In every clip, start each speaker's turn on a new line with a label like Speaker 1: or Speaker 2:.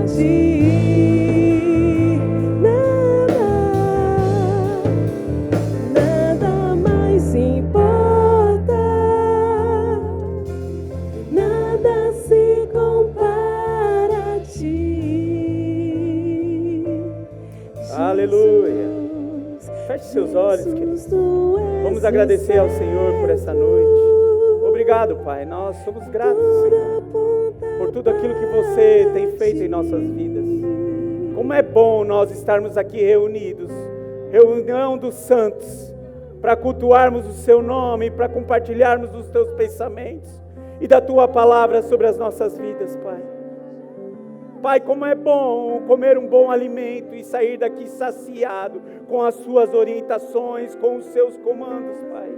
Speaker 1: ti. Nada mais importa. Nada se compara a ti.
Speaker 2: Aleluia. Feche seus olhos, queridos. Vamos agradecer ao Senhor por essa noite. Obrigado, Pai. Nós somos gratos, Senhor, por tudo aquilo que você tem feito em nossas vidas. Como é bom nós estarmos aqui reunidos, reunião dos santos, para cultuarmos o Seu nome, para compartilharmos dos Teus pensamentos e da Tua palavra sobre as nossas vidas, Pai. Pai, como é bom comer um bom alimento e sair daqui saciado com as Suas orientações, com os Seus comandos, Pai.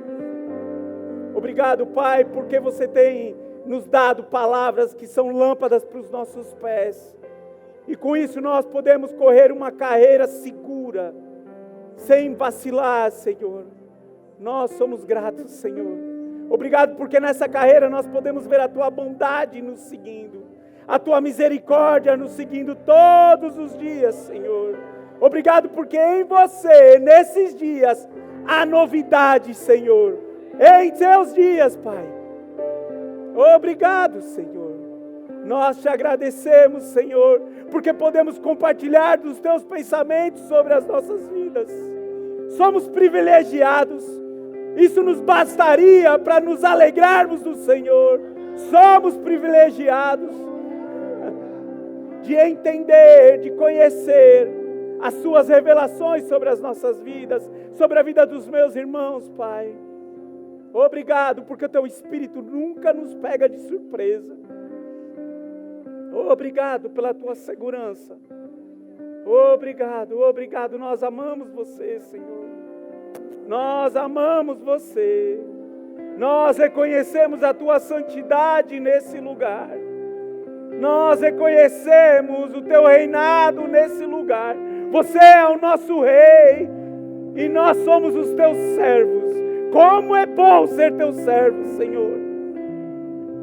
Speaker 2: Obrigado, Pai, porque você tem nos dado palavras que são lâmpadas para os nossos pés. E com isso nós podemos correr uma carreira segura, sem vacilar, Senhor. Nós somos gratos, Senhor. Obrigado porque nessa carreira nós podemos ver a Tua bondade nos seguindo, a Tua misericórdia nos seguindo todos os dias, Senhor. Obrigado porque em você, nesses dias, há novidade, Senhor. Em Teus dias, Pai. Obrigado, Senhor. Nós te agradecemos, Senhor, porque podemos compartilhar dos Teus pensamentos sobre as nossas vidas. Somos privilegiados. Isso nos bastaria para nos alegrarmos do Senhor. Somos privilegiados de entender, de conhecer as Suas revelações sobre as nossas vidas, sobre a vida dos meus irmãos, Pai. Obrigado, porque o Teu Espírito nunca nos pega de surpresa. Obrigado pela Tua segurança. Obrigado, obrigado. Nós amamos Você, Senhor. Nós amamos Você. Nós reconhecemos a Tua santidade nesse lugar. Nós reconhecemos o Teu reinado nesse lugar. Você é o nosso Rei e nós somos os Teus servos. Como é bom ser Teu servo, Senhor.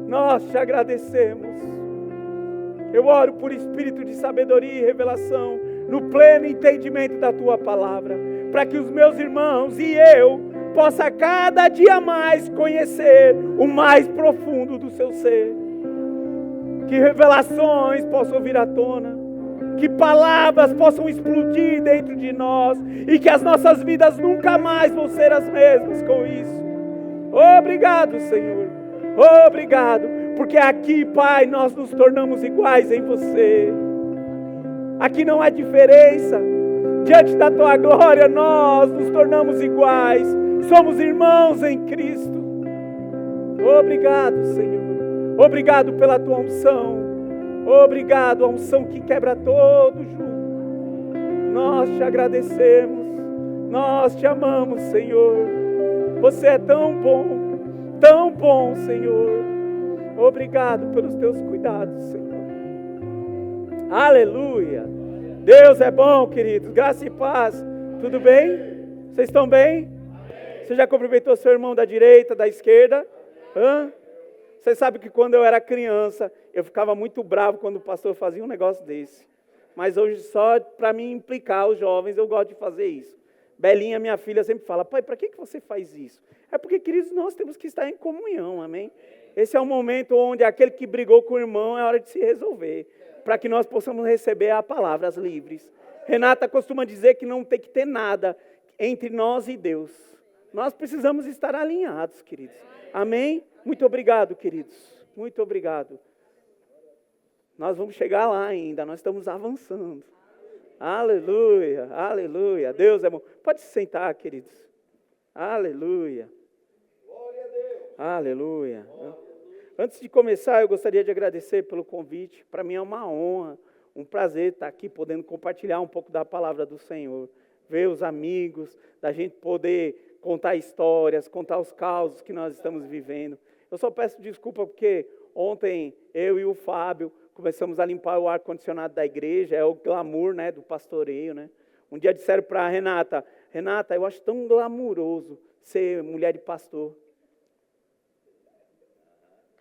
Speaker 2: Nós te agradecemos. Eu oro por espírito de sabedoria e revelação, no pleno entendimento da Tua palavra, para que os meus irmãos e eu possa cada dia mais conhecer o mais profundo do Seu ser. Que revelações possam vir à tona, que palavras possam explodir dentro de nós e que as nossas vidas nunca mais vão ser as mesmas com isso. Obrigado, Senhor. Obrigado, porque aqui, Pai, nós nos tornamos iguais em Você. Aqui não há diferença. Diante da Tua glória, nós nos tornamos iguais. Somos irmãos em Cristo. Obrigado, Senhor. Obrigado pela Tua unção. Obrigado, a unção que quebra todo jugo. Nós te agradecemos. Nós te amamos, Senhor. Você é tão bom, Senhor. Obrigado pelos Teus cuidados, Senhor. Aleluia. Deus é bom, queridos. Graça e paz. Tudo bem? Vocês estão bem? Você já cumprimentou seu irmão da direita, da esquerda? Você sabe que quando eu era criança, eu ficava muito bravo quando o pastor fazia um negócio desse. Mas hoje, só para me implicar os jovens, eu gosto de fazer isso. Belinha, minha filha, sempre fala: pai, para que você faz isso? É porque, queridos, nós temos que estar em comunhão, amém? Esse é o momento onde aquele que brigou com o irmão é hora de se resolver, para que nós possamos receber a palavras livres. Renata costuma dizer que não tem que ter nada entre nós e Deus. Nós precisamos estar alinhados, queridos. Amém? Muito obrigado, queridos. Muito obrigado. Nós vamos chegar lá ainda, nós estamos avançando. Aleluia, aleluia. Deus é bom. Pode se sentar, queridos. Aleluia.
Speaker 3: Glória a Deus.
Speaker 2: Aleluia. Antes de começar, eu gostaria de agradecer pelo convite. Para mim é uma honra, um prazer estar aqui podendo compartilhar um pouco da palavra do Senhor. Ver os amigos, da gente poder contar histórias, contar os causos que nós estamos vivendo. Eu só peço desculpa porque ontem eu e o Fábio começamos a limpar o ar-condicionado da igreja, é o glamour, né, do pastoreio, né? Um dia disseram para a Renata, eu acho tão glamuroso ser mulher de pastor.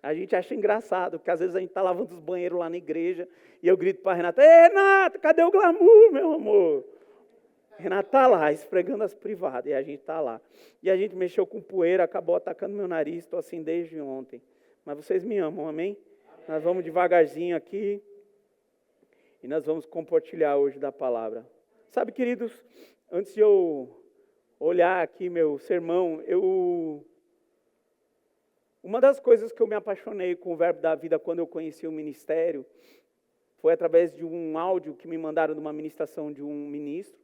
Speaker 2: A gente acha engraçado, porque às vezes a gente está lavando os banheiros lá na igreja e eu grito para a Renata: Ei, Renata, cadê o glamour, meu amor? Renata está lá, esfregando as privadas, e a gente está lá. E a gente mexeu com poeira, acabou atacando meu nariz, estou assim desde ontem. Mas vocês me amam, amém? Nós vamos devagarzinho aqui e nós vamos compartilhar hoje da palavra. Sabe, queridos, antes de eu olhar aqui meu sermão, uma das coisas que eu me apaixonei com o Verbo da Vida quando eu conheci o ministério foi através de um áudio que me mandaram de uma ministração de um ministro,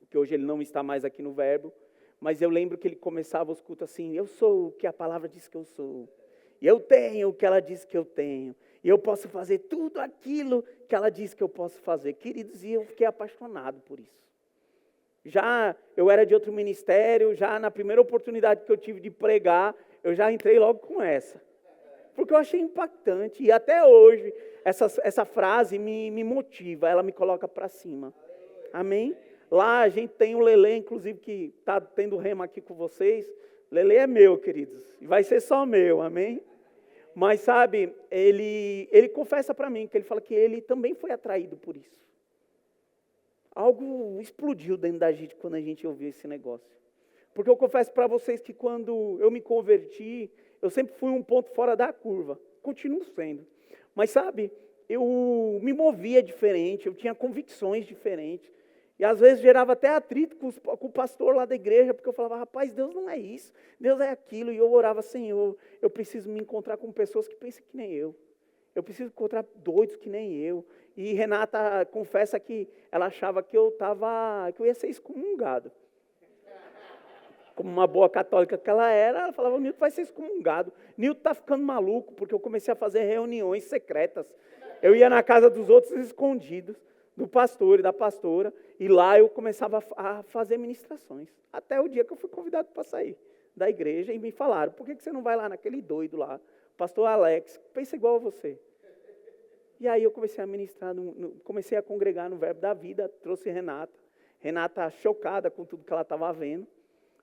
Speaker 2: que hoje ele não está mais aqui no Verbo, mas eu lembro que ele começava os cultos assim: eu sou o que a palavra diz que eu sou, e eu tenho o que ela diz que eu tenho, e eu posso fazer tudo aquilo que ela diz que eu posso fazer. Queridos, e eu fiquei apaixonado por isso. Já eu era de outro ministério, já na primeira oportunidade que eu tive de pregar, eu já entrei logo com essa, porque eu achei impactante, e até hoje essa frase me motiva, ela me coloca para cima, amém? Lá a gente tem o Lelê, inclusive, que está tendo rema aqui com vocês. Lelê é meu, queridos, e vai ser só meu, amém? Mas sabe, ele confessa para mim, que ele fala que ele também foi atraído por isso. Algo explodiu dentro da gente quando a gente ouviu esse negócio. Porque eu confesso para vocês que quando eu me converti, eu sempre fui um ponto fora da curva. Continuo sendo. Mas sabe, eu me movia diferente, eu tinha convicções diferentes. E às vezes gerava até atrito com o pastor lá da igreja, porque eu falava: rapaz, Deus não é isso, Deus é aquilo. E eu orava: Senhor, eu preciso me encontrar com pessoas que pensam que nem eu. Eu preciso encontrar doidos que nem eu. E Renata confessa que ela achava que eu ia ser excomungado. Como uma boa católica que ela era, ela falava: o Nilton vai ser excomungado. Nilton está ficando maluco, porque eu comecei a fazer reuniões secretas. Eu ia na casa dos outros escondidos, do pastor e da pastora, e lá eu começava a fazer ministrações. Até o dia que eu fui convidado para sair da igreja e me falaram: por que você não vai lá naquele doido lá, pastor Alex, pensa igual a você? E aí eu comecei a ministrar, comecei a congregar no Verbo da Vida, trouxe Renata chocada com tudo que ela estava vendo.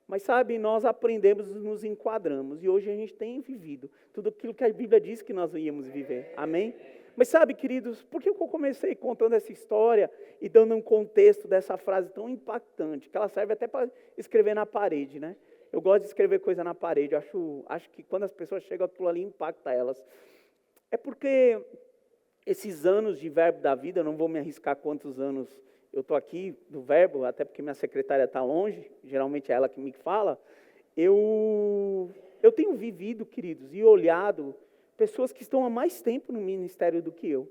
Speaker 2: Mas sabe, nós aprendemos e nos enquadramos, e hoje a gente tem vivido tudo aquilo que a Bíblia diz que nós íamos viver, amém? Mas sabe, queridos, por que eu comecei contando essa história e dando um contexto dessa frase tão impactante, que ela serve até para escrever na parede, né? Eu gosto de escrever coisa na parede, acho que quando as pessoas chegam, aquilo ali impacta elas. É porque esses anos de Verbo da Vida, eu não vou me arriscar quantos anos eu estou aqui do Verbo, até porque minha secretária está longe, geralmente é ela que me fala. Eu tenho vivido, queridos, e olhado pessoas que estão há mais tempo no ministério do que eu,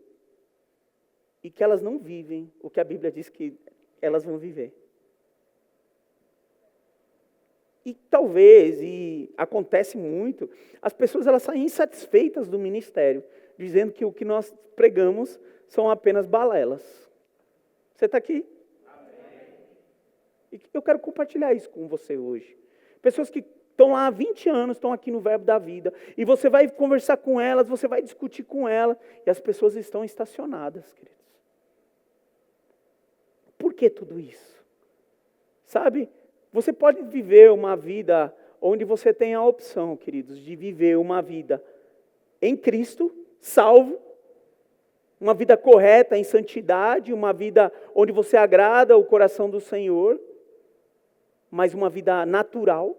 Speaker 2: e que elas não vivem o que a Bíblia diz que elas vão viver. E talvez, e acontece muito, as pessoas elas saem insatisfeitas do ministério, dizendo que o que nós pregamos são apenas balelas. Você está aqui? Amém. E eu quero compartilhar isso com você hoje. Pessoas que estão lá há 20 anos, estão aqui no Verbo da Vida, e você vai conversar com elas, você vai discutir com elas, e as pessoas estão estacionadas, queridos. Por que tudo isso? Sabe, você pode viver uma vida onde você tem a opção, queridos, de viver uma vida em Cristo, salvo, uma vida correta, em santidade, uma vida onde você agrada o coração do Senhor, mas uma vida natural,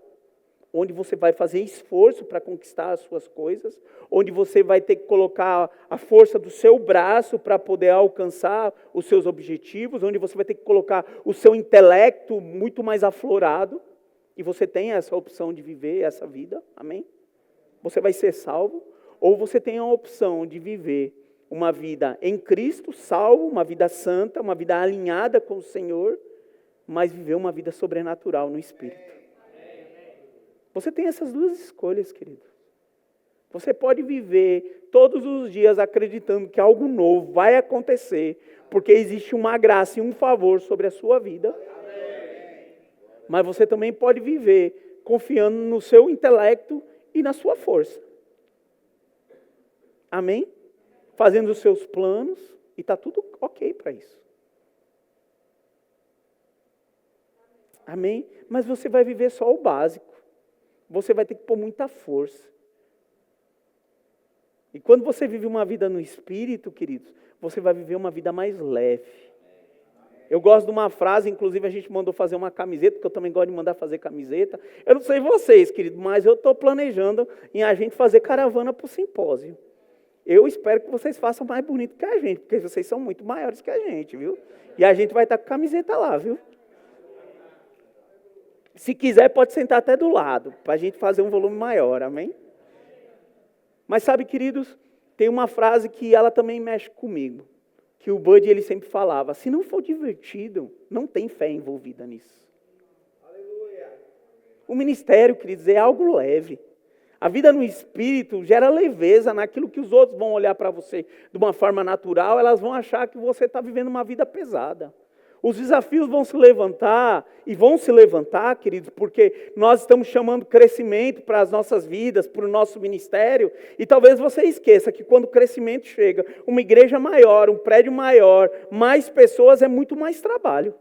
Speaker 2: onde você vai fazer esforço para conquistar as suas coisas, onde você vai ter que colocar a força do seu braço para poder alcançar os seus objetivos, onde você vai ter que colocar o seu intelecto muito mais aflorado, e você tem essa opção de viver essa vida, amém? Você vai ser salvo, ou você tem a opção de viver uma vida em Cristo, salvo, uma vida santa, uma vida alinhada com o Senhor, mas viver uma vida sobrenatural no Espírito. Você tem essas duas escolhas, querido. Você pode viver todos os dias acreditando que algo novo vai acontecer, porque existe uma graça e um favor sobre a sua vida. Mas você também pode viver confiando no seu intelecto e na sua força. Amém? Fazendo os seus planos, e está tudo ok para isso. Amém? Mas você vai viver só o básico. Você vai ter que pôr muita força. E quando você vive uma vida no Espírito, queridos, você vai viver uma vida mais leve. Eu gosto de uma frase, inclusive a gente mandou fazer uma camiseta, porque eu também gosto de mandar fazer camiseta. Eu não sei vocês, queridos, mas eu estou planejando em a gente fazer caravana para o simpósio. Eu espero que vocês façam mais bonito que a gente, porque vocês são muito maiores que a gente, viu? E a gente vai estar com camiseta lá, viu? Se quiser, pode sentar até do lado, para a gente fazer um volume maior, amém? Mas sabe, queridos, tem uma frase que ela também mexe comigo, que o Bud ele sempre falava: se não for divertido, não tem fé envolvida nisso.
Speaker 3: Aleluia.
Speaker 2: O ministério, queridos, é algo leve. A vida no Espírito gera leveza naquilo que os outros vão olhar para você de uma forma natural, elas vão achar que você está vivendo uma vida pesada. Os desafios vão se levantar, e vão se levantar, queridos, porque nós estamos chamando crescimento para as nossas vidas, para o nosso ministério, e talvez você esqueça que quando o crescimento chega, uma igreja maior, um prédio maior, mais pessoas, é muito mais trabalho.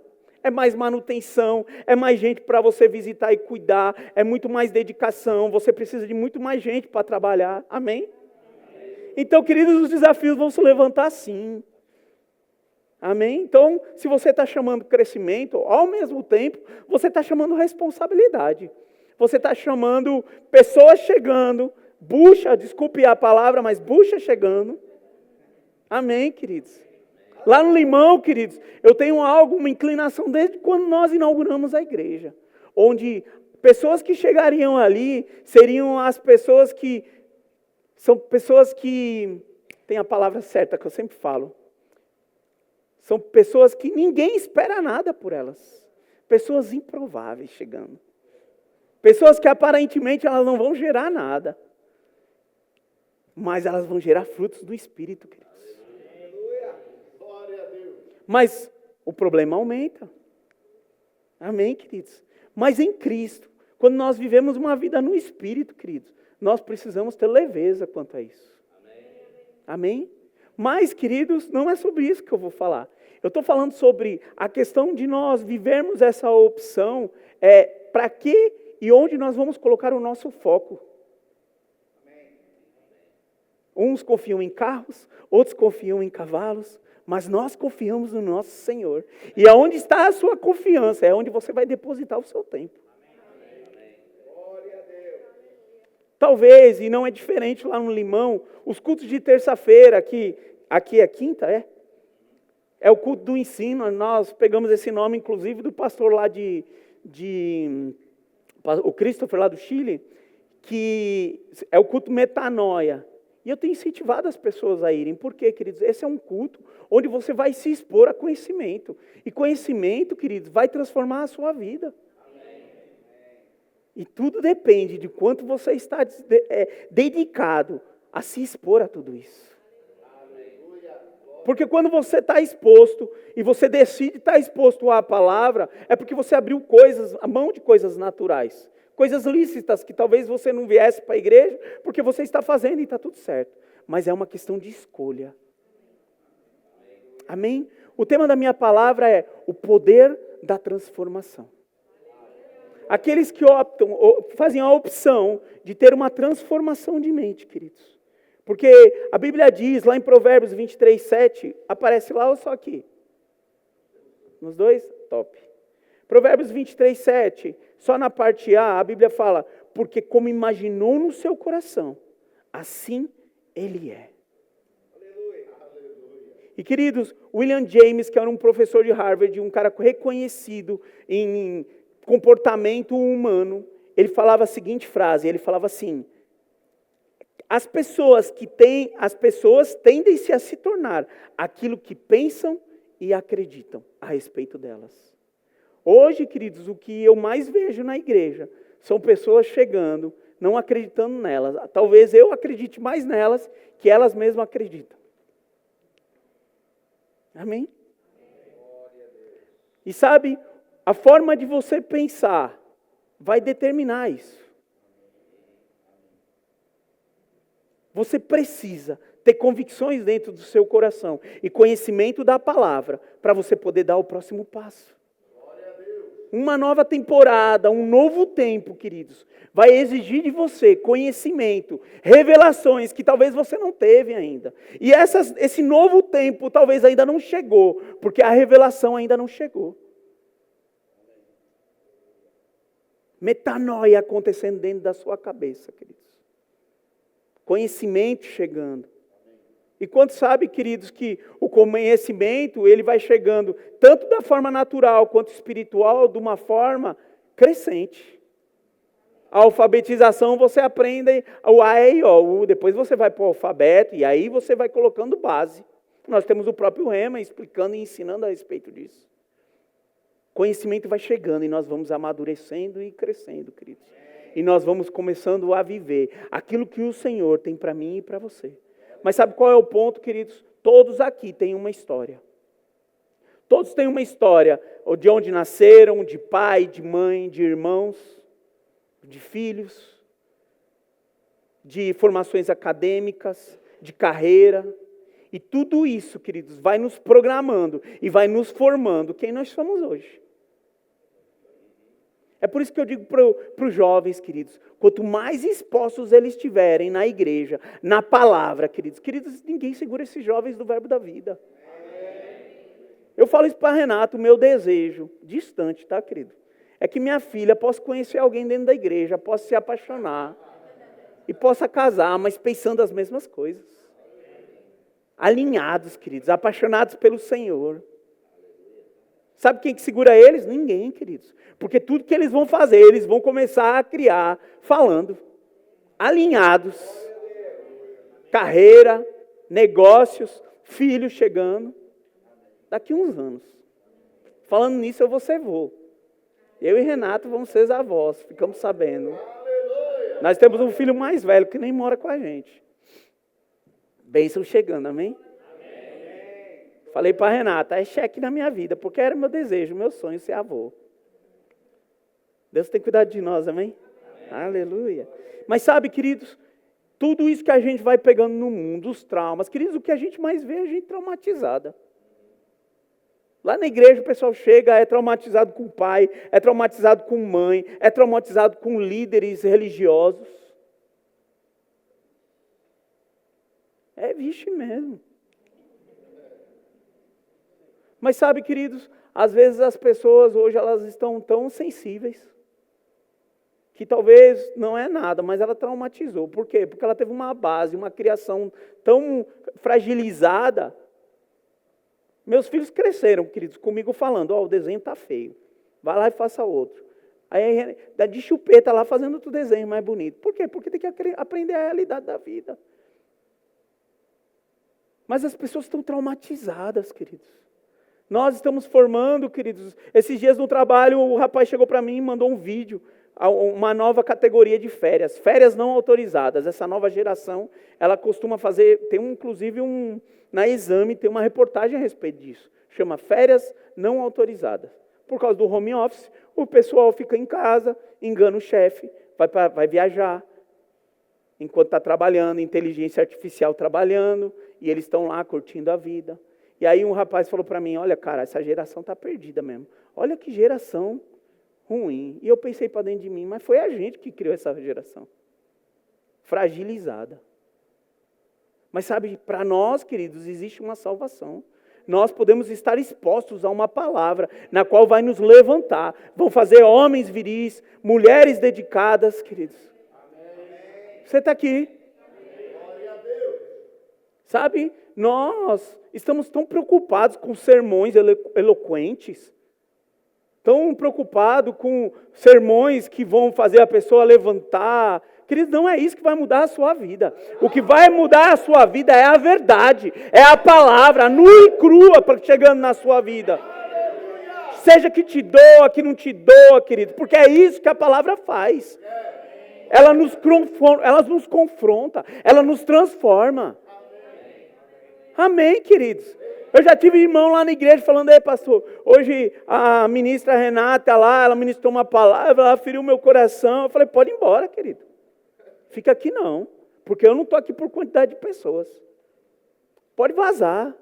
Speaker 2: É mais manutenção, é mais gente para você visitar e cuidar, é muito mais dedicação, você precisa de muito mais gente para trabalhar, amém? Então, queridos, os desafios vão se levantar sim. Amém? Então, se você está chamando crescimento, ao mesmo tempo, você está chamando responsabilidade. Você está chamando pessoas chegando, bucha, desculpe a palavra, mas bucha chegando. Amém, queridos? Lá no Limão, queridos, eu tenho uma inclinação desde quando nós inauguramos a igreja. Onde pessoas que chegariam ali seriam as pessoas que... São pessoas que... Tem a palavra certa que eu sempre falo. São pessoas que ninguém espera nada por elas. Pessoas improváveis chegando. Pessoas que aparentemente elas não vão gerar nada. Mas elas vão gerar frutos do Espírito, queridos.
Speaker 3: Aleluia. Glória a Deus.
Speaker 2: Mas o problema aumenta. Amém, queridos? Mas em Cristo, quando nós vivemos uma vida no Espírito, queridos, nós precisamos ter leveza quanto a isso. Amém? Mas, queridos, não é sobre isso que eu vou falar. Eu estou falando sobre a questão de nós vivermos essa opção, para que e onde nós vamos colocar o nosso foco. Uns confiam em carros, outros confiam em cavalos, mas nós confiamos no nosso Senhor. E aonde está a sua confiança, é onde você vai depositar o seu tempo.
Speaker 3: Glória a Deus.
Speaker 2: Talvez, e não é diferente lá no Limão, os cultos de terça-feira, aqui é quinta, é o culto do ensino. Nós pegamos esse nome, inclusive, do pastor lá o Christopher lá do Chile, que é o culto metanoia. E eu tenho incentivado as pessoas a irem. Por quê, queridos? Esse é um culto onde você vai se expor a conhecimento. E conhecimento, queridos, vai transformar a sua vida. E tudo depende de quanto você está dedicado a se expor a tudo isso. Porque quando você está exposto, e você decide estar exposto à palavra, é porque você abriu a mão de coisas naturais. Coisas lícitas que talvez você não viesse para a igreja, porque você está fazendo e está tudo certo. Mas é uma questão de escolha. Amém? O tema da minha palavra é o poder da transformação. Aqueles que fazem a opção de ter uma transformação de mente, queridos. Porque a Bíblia diz, lá em Provérbios 23:7, aparece lá ou só aqui? Nos dois? Top. Provérbios 23:7, só na parte A Bíblia fala, porque como imaginou no seu coração, assim ele é.
Speaker 3: Aleluia.
Speaker 2: E queridos, William James, que era um professor de Harvard, um cara reconhecido em comportamento humano, ele falava a seguinte frase, ele falava assim: as pessoas tendem-se a se tornar aquilo que pensam e acreditam a respeito delas. Hoje, queridos, o que eu mais vejo na igreja são pessoas chegando, não acreditando nelas. Talvez eu acredite mais nelas que elas mesmas acreditam. Amém? E sabe, a forma de você pensar vai determinar isso. Você precisa ter convicções dentro do seu coração e conhecimento da palavra para você poder dar o próximo passo. uma nova temporada, um novo tempo, queridos, vai exigir de você conhecimento, revelações que talvez você não teve ainda. E esse novo tempo talvez ainda não chegou, porque a revelação ainda não chegou. Metanoia acontecendo dentro da sua cabeça, queridos. Conhecimento chegando. E quanto sabe, queridos, que o conhecimento, ele vai chegando tanto da forma natural quanto espiritual, de uma forma crescente. A alfabetização você aprende o A, E, I, O, U, depois você vai para o alfabeto e aí você vai colocando base. Nós temos o próprio Rema explicando e ensinando a respeito disso. Conhecimento vai chegando e nós vamos amadurecendo e crescendo, queridos. E nós vamos começando a viver aquilo que o Senhor tem para mim e para você. Mas sabe qual é o ponto, queridos? Todos aqui têm uma história. Todos têm uma história de onde nasceram, de pai, de mãe, de irmãos, de filhos, de formações acadêmicas, de carreira. E tudo isso, queridos, vai nos programando e vai nos formando quem nós somos hoje. É por isso que eu digo para os jovens, queridos, quanto mais expostos eles estiverem na igreja, na palavra, queridos, ninguém segura esses jovens do verbo da vida. Eu falo isso para Renato, o meu desejo, distante, tá, querido? É que minha filha possa conhecer alguém dentro da igreja, possa se apaixonar e possa casar, mas pensando as mesmas coisas. Alinhados, queridos, apaixonados pelo Senhor. Sabe quem que segura eles? Ninguém, queridos. Porque tudo que eles vão fazer, eles vão começar a criar, falando. Alinhados. Carreira, negócios, filhos chegando. Daqui uns anos. Falando nisso, eu vou ser vô. Eu e Renato vamos ser os avós, ficamos sabendo. Nós temos um filho mais velho que nem mora com a gente. Bênção chegando, amém? Falei para a Renata, é cheque na minha vida, porque era meu desejo, meu sonho ser avô. Deus tem cuidado de nós, amém? Aleluia. Mas sabe, queridos, tudo isso que a gente vai pegando no mundo, os traumas, queridos, o que a gente mais vê é a gente traumatizada. Lá na igreja o pessoal chega, é traumatizado com o pai, é traumatizado com mãe, é traumatizado com líderes religiosos. É vixe mesmo. Mas sabe, queridos, às vezes as pessoas hoje elas estão tão sensíveis que talvez não é nada, mas ela traumatizou. Por quê? Porque ela teve uma base, uma criação tão fragilizada. Meus filhos cresceram, queridos, comigo falando, o desenho está feio, vai lá e faça outro. Aí dá de chupeta lá fazendo outro desenho mais bonito. Por quê? Porque tem que aprender a realidade da vida. Mas as pessoas estão traumatizadas, queridos. Nós estamos formando, queridos, esses dias no trabalho o rapaz chegou para mim e mandou um vídeo, uma nova categoria de férias não autorizadas. Essa nova geração, ela costuma fazer, inclusive na Exame, tem uma reportagem a respeito disso, chama férias não autorizadas. Por causa do home office, o pessoal fica em casa, engana o chefe, vai viajar, enquanto está trabalhando, inteligência artificial trabalhando, e eles estão lá curtindo a vida. E aí um rapaz falou para mim, olha cara, essa geração está perdida mesmo. Olha que geração ruim. E eu pensei para dentro de mim, mas foi a gente que criou essa geração. Fragilizada. Mas sabe, para nós, queridos, existe uma salvação. Nós podemos estar expostos a uma palavra, na qual vai nos levantar. Vão fazer homens viris, mulheres dedicadas, queridos. Você está aqui. Sabe, nós estamos tão preocupados com sermões eloquentes, tão preocupados com sermões que vão fazer a pessoa levantar. Queridos, não é isso que vai mudar a sua vida. O que vai mudar a sua vida é a verdade, é a palavra, nua e crua, chegando na sua vida. Seja que te doa, que não te doa, querido, porque é isso que a palavra faz. Ela nos confronta, ela nos transforma. Amém, queridos. Eu já tive irmão lá na igreja falando, pastor, hoje a ministra Renata lá, ela ministrou uma palavra, ela feriu meu coração. Eu falei, pode ir embora, querido. Fica aqui não, porque eu não estou aqui por quantidade de pessoas. Pode vazar.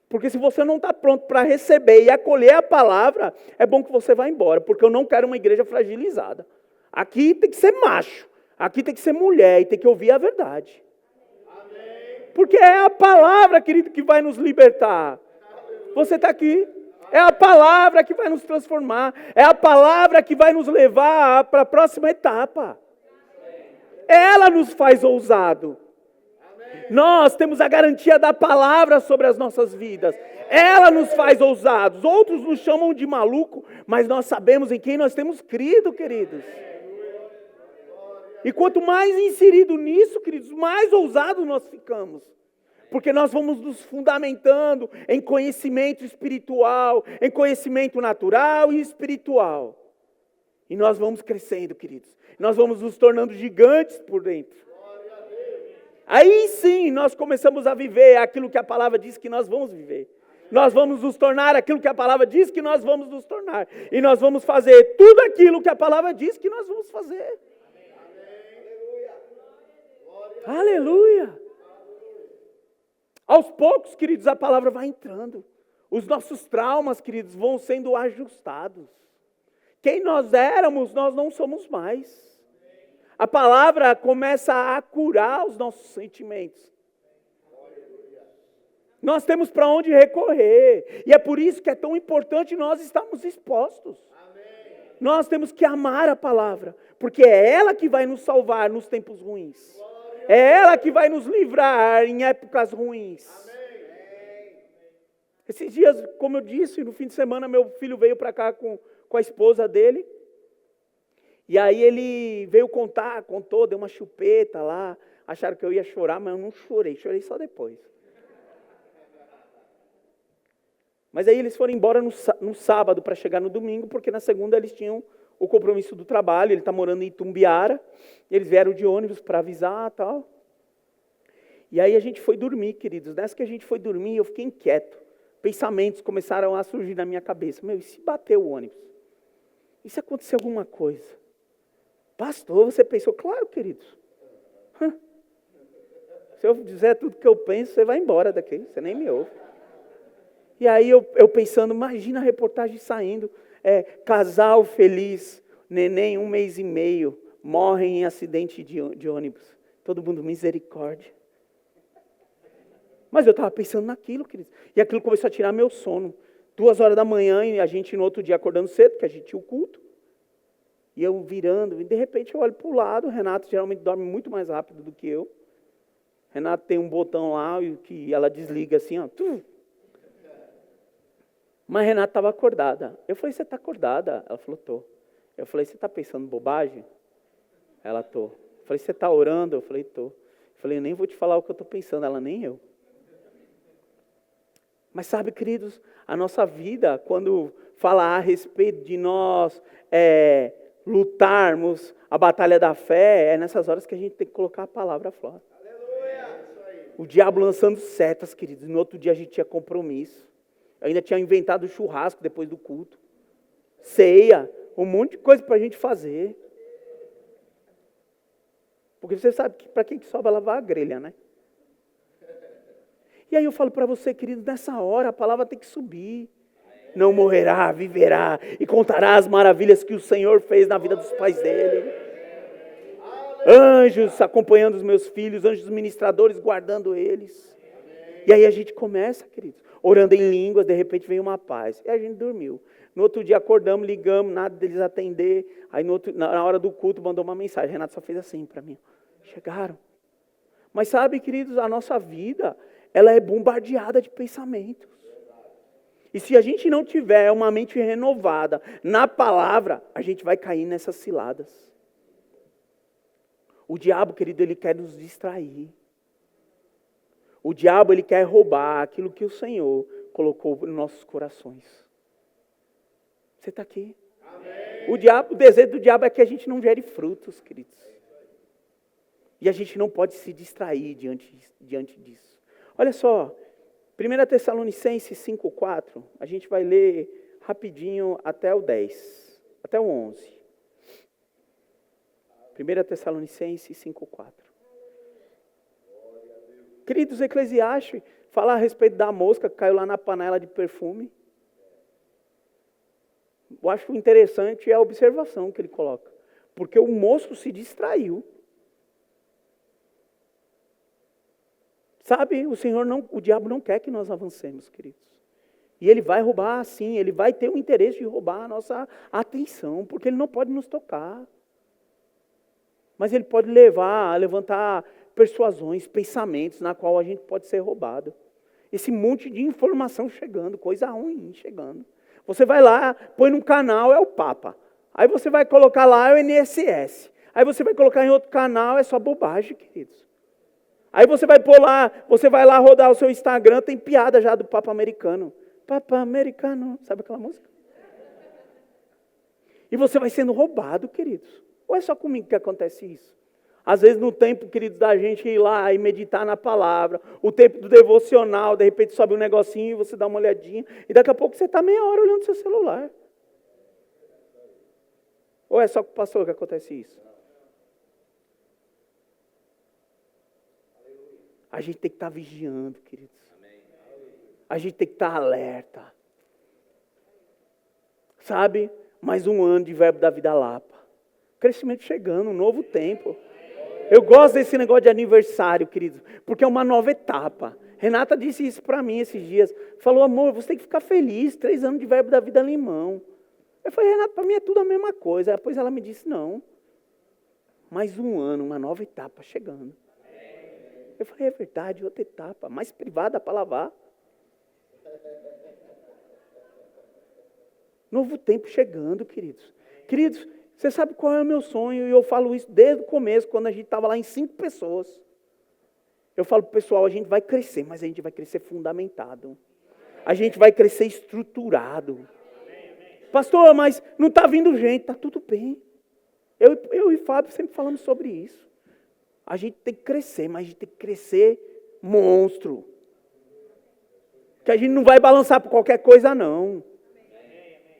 Speaker 2: Porque se você não está pronto para receber e acolher a palavra, é bom que você vá embora, porque eu não quero uma igreja fragilizada. Aqui tem que ser macho, aqui tem que ser mulher e tem que ouvir a verdade. Porque é a palavra, querido, que vai nos libertar. Você está aqui. É a palavra que vai nos transformar. É a palavra que vai nos levar para a próxima etapa. Ela nos faz ousado. Nós temos a garantia da palavra sobre as nossas vidas. Ela nos faz ousados. Outros nos chamam de maluco, mas nós sabemos em quem nós temos crido, queridos. E quanto mais inserido nisso, queridos, mais ousados nós ficamos. Porque nós vamos nos fundamentando em conhecimento espiritual, em conhecimento natural e espiritual. E nós vamos crescendo, queridos. Nós vamos nos tornando gigantes por dentro. Aí sim nós começamos a viver aquilo que a palavra diz que nós vamos viver. Nós vamos nos tornar aquilo que a palavra diz que nós vamos nos tornar. E nós vamos fazer tudo aquilo que a palavra diz que nós vamos fazer. Aleluia! Aos poucos, queridos, a palavra vai entrando. Os nossos traumas, queridos, vão sendo ajustados. Quem nós éramos, nós não somos mais. A palavra começa a curar os nossos sentimentos. Nós temos para onde recorrer. E é por isso que é tão importante nós estarmos expostos. Nós temos que amar a palavra, porque é ela que vai nos salvar nos tempos ruins. É ela que vai nos livrar em épocas ruins. Esses dias, como eu disse, no fim de semana, meu filho veio para cá com a esposa dele. E aí ele veio contou, deu uma chupeta lá. Acharam que eu ia chorar, mas eu não chorei só depois. Mas aí eles foram embora no sábado para chegar no domingo, porque na segunda eles tinham o compromisso do trabalho. Ele está morando em Itumbiara. Eles vieram de ônibus para avisar e tal. E aí a gente foi dormir, queridos. Nessa que a gente foi dormir, eu fiquei inquieto. Pensamentos começaram a surgir na minha cabeça. E se bater o ônibus? E se acontecer alguma coisa? Pastor, você pensou? Claro, queridos. Se eu dizer tudo que eu penso, você vai embora daqui. Você nem me ouve. E aí eu pensando, imagina a reportagem saindo. Casal feliz, neném 1 mês e meio, morre em acidente de ônibus. Todo mundo, misericórdia. Mas eu estava pensando naquilo, queridos. E aquilo começou a tirar meu sono. 2 horas da manhã, e a gente no outro dia acordando cedo, porque a gente tinha o culto. E eu virando, e de repente eu olho para o lado. O Renato geralmente dorme muito mais rápido do que eu. Renato tem um botão lá, que ela desliga assim, ó. Mas a Renata estava acordada. Eu falei, você está acordada? Ela falou, tô. Eu falei, você está pensando bobagem? Ela, tô. Eu falei, você está orando? Eu falei, tô. Eu falei, eu nem vou te falar o que eu estou pensando. Ela, nem eu. Mas sabe, queridos, a nossa vida, quando fala a respeito de nós lutarmos a batalha da fé, é nessas horas que a gente tem que colocar a palavra fora. O diabo lançando setas, queridos. No outro dia a gente tinha compromisso. Eu ainda tinha inventado churrasco depois do culto. Ceia, um monte de coisa para a gente fazer. Porque você sabe que para quem que sobra lavar a grelha, né? E aí eu falo para você, querido, nessa hora a palavra tem que subir. Não morrerá, viverá e contará as maravilhas que o Senhor fez na vida dos pais dele. Anjos acompanhando os meus filhos, anjos ministradores guardando eles. E aí a gente começa, queridos, orando em línguas, de repente vem uma paz. E a gente dormiu. No outro dia acordamos, ligamos, nada deles atender. Aí na hora do culto mandou uma mensagem. Renato só fez assim para mim. Chegaram. Mas sabe, queridos, a nossa vida, ela é bombardeada de pensamentos. E se a gente não tiver uma mente renovada na palavra, a gente vai cair nessas ciladas. O diabo, querido, ele quer nos distrair. O diabo, ele quer roubar aquilo que o Senhor colocou nos nossos corações. Você está aqui? Amém. O desejo do diabo é que a gente não gere frutos, queridos. E a gente não pode se distrair diante disso. Olha só, 1 Tessalonicenses 5,4, a gente vai ler rapidinho até o 10, até o 11. 1 Tessalonicenses 5,4. Queridos, Eclesiastes Falar a respeito da mosca que caiu lá na panela de perfume. Eu acho interessante a observação que ele coloca. Porque o moço se distraiu. Sabe, o diabo não quer que nós avancemos, queridos. E ele vai roubar, sim, ele vai ter o interesse de roubar a nossa atenção, porque ele não pode nos tocar. Mas ele pode levantar persuasões, pensamentos, na qual a gente pode ser roubado. Esse monte de informação chegando, coisa ruim chegando. Você vai lá, põe num canal, é o Papa. Aí você vai colocar lá, é o INSS. Aí você vai colocar em outro canal, é só bobagem, queridos. Aí você vai lá rodar o seu Instagram, tem piada já do Papa americano. Papa americano, sabe aquela música? E você vai sendo roubado, queridos. Ou é só comigo que acontece isso? Às vezes no tempo, queridos, da gente ir lá e meditar na palavra, o tempo do devocional, de repente sobe um negocinho e você dá uma olhadinha, e daqui a pouco você está meia hora olhando seu celular. Ou é só com o pastor que acontece isso? A gente tem que estar vigiando, queridos. A gente tem que estar alerta. Sabe? Mais um ano de Verbo da Vida Lapa. Crescimento chegando, um novo tempo. Eu gosto desse negócio de aniversário, queridos, porque é uma nova etapa. Renata disse isso para mim esses dias. Falou, amor, você tem que ficar feliz, 3 anos de Verbo da Vida Limão. Eu falei, Renata, para mim é tudo a mesma coisa. Depois ela me disse, não. Mais um ano, uma nova etapa chegando. Eu falei, é verdade, outra etapa, mais privada para lavar. Novo tempo chegando, queridos. Queridos, você sabe qual é o meu sonho? E eu falo isso desde o começo, quando a gente estava lá em 5 pessoas. Eu falo para o pessoal, a gente vai crescer, mas a gente vai crescer fundamentado. A gente vai crescer estruturado. Pastor, mas não está vindo gente, está tudo bem. Eu e Fábio sempre falamos sobre isso. A gente tem que crescer, mas a gente tem que crescer monstro. Que a gente não vai balançar por qualquer coisa, não.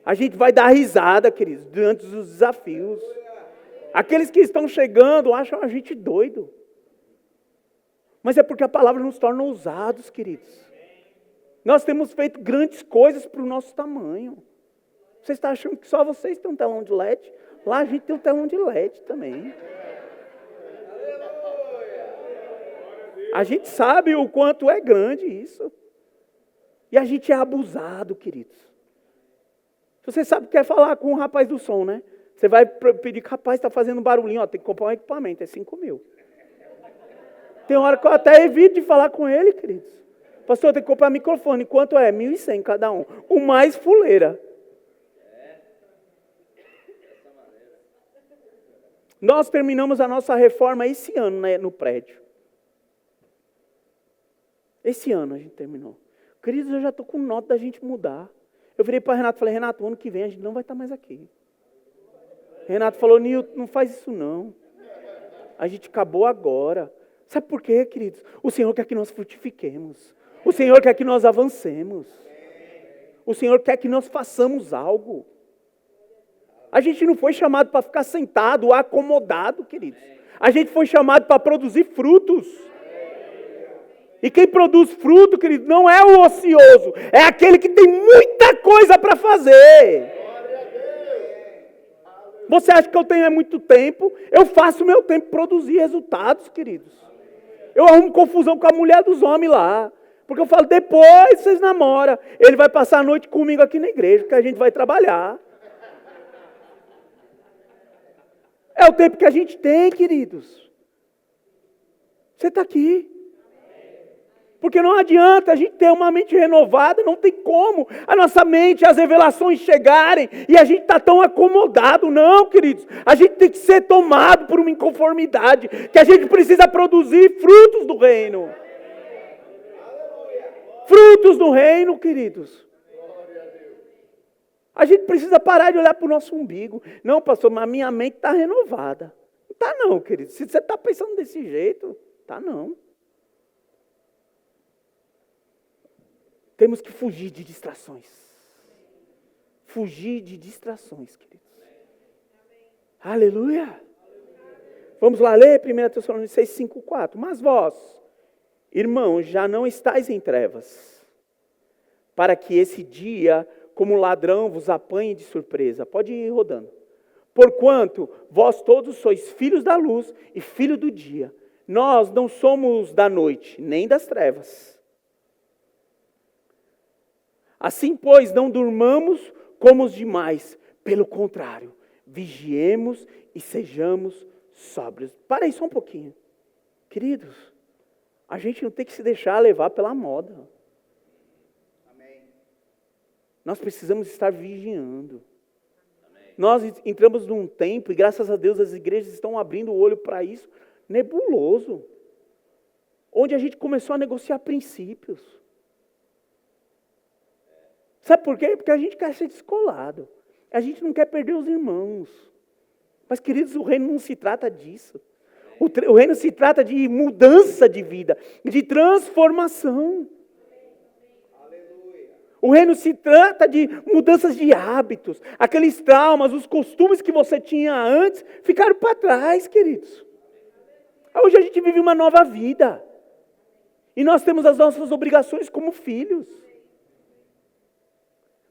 Speaker 2: A gente vai dar risada, queridos, diante dos desafios. Aqueles que estão chegando acham a gente doido. Mas é porque a palavra nos torna ousados, queridos. Nós temos feito grandes coisas para o nosso tamanho. Você está achando que só vocês têm um telão de LED? Lá a gente tem um telão de LED também. A gente sabe o quanto é grande isso. E a gente é abusado, queridos. Você sabe que quer falar com o rapaz do som, né? Você vai pedir que o rapaz está fazendo barulhinho, ó, tem que comprar um equipamento, é 5.000. Tem hora que eu até evito de falar com ele, queridos. Pastor, tem que comprar microfone, quanto é? 1.100 cada um. O mais fuleira. Nós terminamos a nossa reforma esse ano, né, no prédio. Esse ano a gente terminou. Queridos, eu já estou com nota da gente mudar. Eu virei para Renato e falei, Renato, ano que vem a gente não vai estar mais aqui. Renato falou, Nilton, não faz isso não. A gente acabou agora. Sabe por quê, queridos? O Senhor quer que nós frutifiquemos. O Senhor quer que nós avancemos. O Senhor quer que nós façamos algo. A gente não foi chamado para ficar sentado, acomodado, queridos. A gente foi chamado para produzir frutos. E quem produz fruto, querido, não é o ocioso. É aquele que tem muita coisa para fazer. Você acha que eu tenho muito tempo? Eu faço o meu tempo produzir resultados, queridos. Eu arrumo confusão com a mulher dos homens lá. Porque eu falo, depois vocês namoram. Ele vai passar a noite comigo aqui na igreja, porque a gente vai trabalhar. É o tempo que a gente tem, queridos. Você está aqui. Porque não adianta a gente ter uma mente renovada, não tem como a nossa mente, as revelações chegarem e a gente está tão acomodado. Não, queridos, a gente tem que ser tomado por uma inconformidade, que a gente precisa produzir frutos do reino. Frutos do reino, queridos. A gente precisa parar de olhar para o nosso umbigo. Não, pastor, mas a minha mente está renovada. Não está não, querido. Se você está pensando desse jeito, está não. Temos que fugir de distrações. Fugir de distrações, queridos. Aleluia. Vamos lá ler 1 Tessalonicenses 5:4. Mas vós, Irmãos, já não estáis em trevas, para que esse dia, como ladrão, vos apanhe de surpresa. Pode ir rodando. Porquanto vós todos sois filhos da luz e filhos do dia. Nós não somos da noite, nem das trevas. Assim, pois, não durmamos como os demais. Pelo contrário, vigiemos e sejamos sóbrios. Para aí só um pouquinho. Queridos, a gente não tem que se deixar levar pela moda.
Speaker 3: Amém.
Speaker 2: Nós precisamos estar vigiando. Nós entramos num tempo, e graças a Deus as igrejas estão abrindo o olho para isso, nebuloso. Onde a gente começou a negociar princípios. Sabe por quê? Porque a gente quer ser descolado. A gente não quer perder os irmãos. Mas, queridos, o reino não se trata disso. O reino se trata de mudança de vida, de transformação.
Speaker 3: Aleluia.
Speaker 2: O reino se trata de mudanças de hábitos. Aqueles traumas, os costumes que você tinha antes, ficaram para trás, queridos. Hoje a gente vive uma nova vida. E nós temos as nossas obrigações como filhos.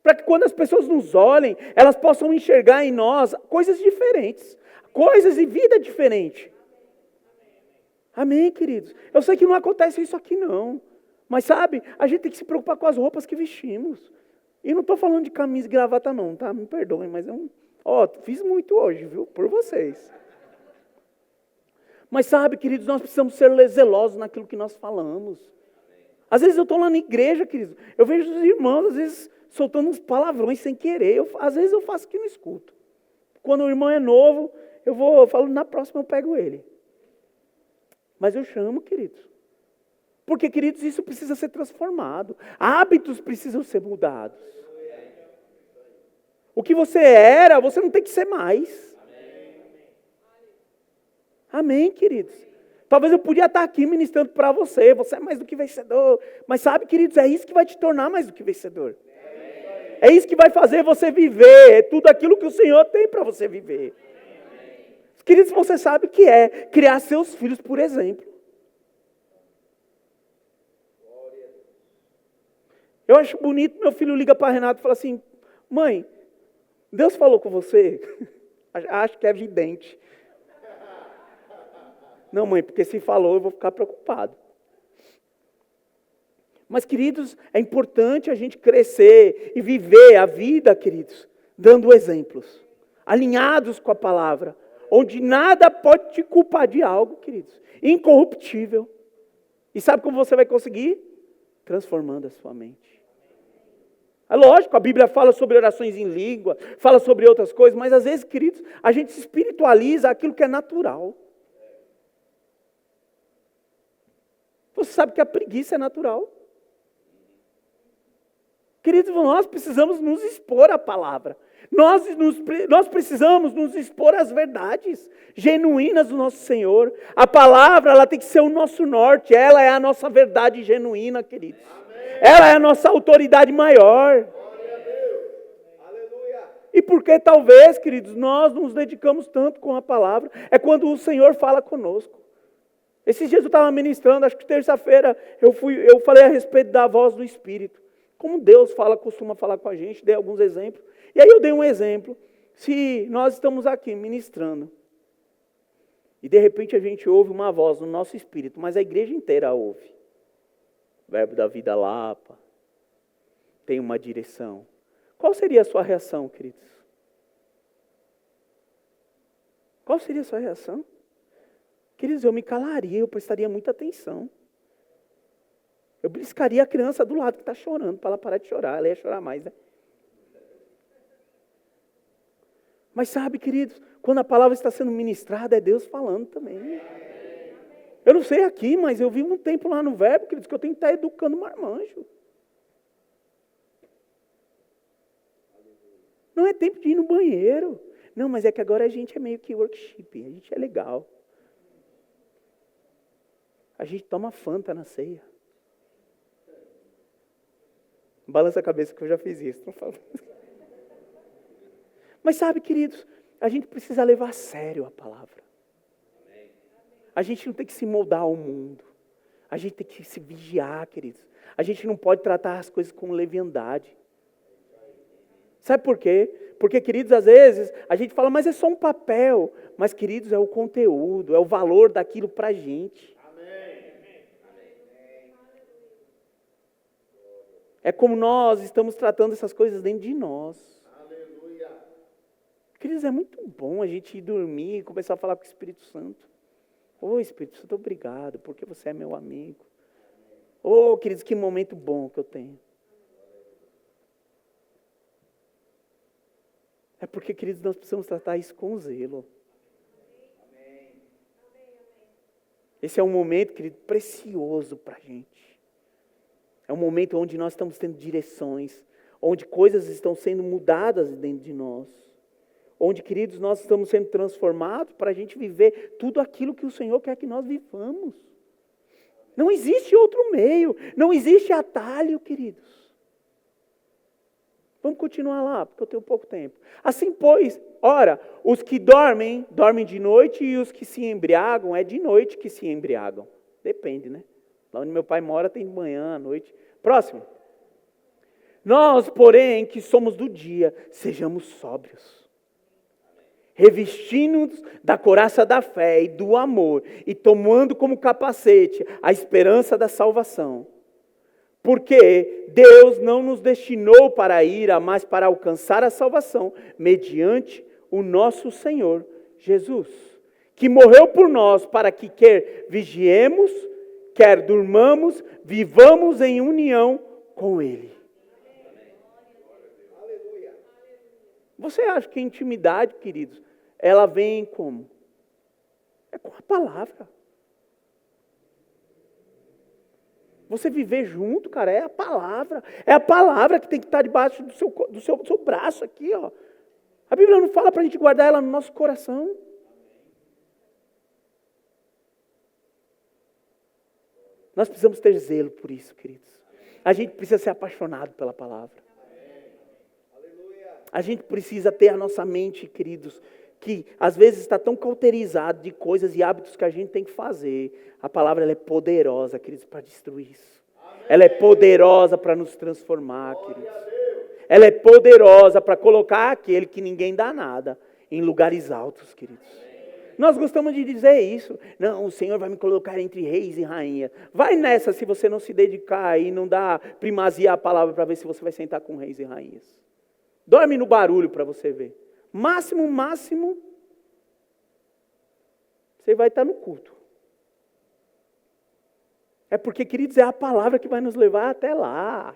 Speaker 2: Para que quando as pessoas nos olhem, elas possam enxergar em nós coisas diferentes. Coisas e vida diferente. Amém, queridos? Eu sei que não acontece isso aqui não. Mas sabe, a gente tem que se preocupar com as roupas que vestimos. E não estou falando de camisa e gravata não, tá? Me perdoem, mas eu fiz muito hoje, viu? Por vocês. Mas sabe, queridos, nós precisamos ser zelosos naquilo que nós falamos. Às vezes eu estou lá na igreja, queridos, eu vejo os irmãos, às vezes, soltando uns palavrões sem querer. Às vezes eu faço que não escuto. Quando o irmão é novo, eu falo, na próxima eu pego ele. Mas eu chamo, queridos. Porque, queridos, isso precisa ser transformado. Hábitos precisam ser mudados. O que você era, você não tem que ser mais. Amém, queridos? Talvez eu podia estar aqui ministrando para você. Você é mais do que vencedor. Mas sabe, queridos, é isso que vai te tornar mais do que vencedor. É isso que vai fazer você viver. É tudo aquilo que o Senhor tem para você viver. Queridos, você sabe o que é criar seus filhos por exemplo. Eu acho bonito, meu filho liga para Renato e fala assim, mãe, Deus falou com você? Acho que é evidente. Não, mãe, porque se falou eu vou ficar preocupado. Mas, queridos, é importante a gente crescer e viver a vida, queridos, dando exemplos, alinhados com a palavra, onde nada pode te culpar de algo, queridos, incorruptível. E sabe como você vai conseguir? Transformando a sua mente. É lógico, a Bíblia fala sobre orações em língua, fala sobre outras coisas, mas às vezes, queridos, a gente se espiritualiza aquilo que é natural. Você sabe que a preguiça é natural. Queridos, nós precisamos nos expor à palavra. Nós precisamos nos expor às verdades genuínas do nosso Senhor. A palavra, ela tem que ser o nosso norte. Ela é a nossa verdade genuína, queridos. Amém. Ela é a nossa autoridade maior.
Speaker 3: Glória a Deus. Aleluia.
Speaker 2: E porque talvez, queridos, nós nos dedicamos tanto com a palavra, é quando o Senhor fala conosco. Esses dias eu estava ministrando, acho que terça-feira, eu falei a respeito da voz do Espírito. Como Deus costuma falar com a gente, dei alguns exemplos. E aí eu dei um exemplo. Se nós estamos aqui ministrando, e de repente a gente ouve uma voz no nosso espírito, mas a igreja inteira ouve. Verbo da vida Lapa, tem uma direção. Qual seria a sua reação, queridos? Qual seria a sua reação? Queridos, eu me calaria, eu prestaria muita atenção. Eu briscaria a criança do lado que está chorando, para ela parar de chorar. Ela ia chorar mais, né? Mas sabe, queridos, quando a palavra está sendo ministrada, é Deus falando também. Eu não sei aqui, mas eu vivo um tempo lá no Verbo, queridos, que eu tenho que estar educando o marmanjo. Não é tempo de ir no banheiro. Não, mas é que agora a gente é meio que workshop, a gente é legal. A gente toma Fanta na ceia. Balança a cabeça que eu já fiz isso. Não falo. Mas sabe, queridos, a gente precisa levar a sério a palavra. A gente não tem que se moldar ao mundo. A gente tem que se vigiar, queridos. A gente não pode tratar as coisas com leviandade. Sabe por quê? Porque, queridos, às vezes a gente fala, mas é só um papel. Mas, queridos, é o conteúdo, é o valor daquilo para a gente. É como nós estamos tratando essas coisas dentro de nós.
Speaker 3: Aleluia.
Speaker 2: Queridos, é muito bom a gente ir dormir e começar a falar com o Espírito Santo. Ô, Espírito Santo, obrigado, porque você é meu amigo. Ô, queridos, que momento bom que eu tenho. É porque, queridos, nós precisamos tratar isso com zelo. Esse é um momento, querido, precioso para a gente. É um momento onde nós estamos tendo direções, onde coisas estão sendo mudadas dentro de nós. Onde, queridos, nós estamos sendo transformados para a gente viver tudo aquilo que o Senhor quer que nós vivamos. Não existe outro meio, não existe atalho, queridos. Vamos continuar lá, porque eu tenho pouco tempo. Assim, pois, ora, os que dormem, dormem de noite, e os que se embriagam, é de noite que se embriagam. Depende, né? Lá onde meu pai mora tem de manhã, à noite. Próximo. Nós, porém, que somos do dia, sejamos sóbrios, revestindo-nos da couraça da fé e do amor, e tomando como capacete a esperança da salvação. Porque Deus não nos destinou para a ira, mas para alcançar a salvação, mediante o nosso Senhor Jesus, que morreu por nós, para que quer vigiemos, quer durmamos, vivamos em união com Ele.
Speaker 3: Aleluia.
Speaker 2: Você acha que a intimidade, queridos, ela vem como? É com a palavra. Você viver junto, cara, é a palavra. É a palavra que tem que estar debaixo do seu braço aqui, ó. A Bíblia não fala para a gente guardar ela no nosso coração. Nós precisamos ter zelo por isso, queridos. A gente precisa ser apaixonado pela palavra. A gente precisa ter a nossa mente, queridos, que às vezes está tão cauterizado de coisas e hábitos que a gente tem que fazer. A palavra ela é poderosa, queridos, para destruir isso. Ela é poderosa para nos transformar, queridos. Ela é poderosa para colocar aquele que ninguém dá nada em lugares altos, queridos. Nós gostamos de dizer isso. Não, o Senhor vai me colocar entre reis e rainhas. Vai nessa se você não se dedicar e não dar primazia à palavra para ver se você vai sentar com reis e rainhas. Dorme no barulho para você ver. Máximo, você vai estar no culto. É porque, queridos, é a palavra que vai nos levar até lá.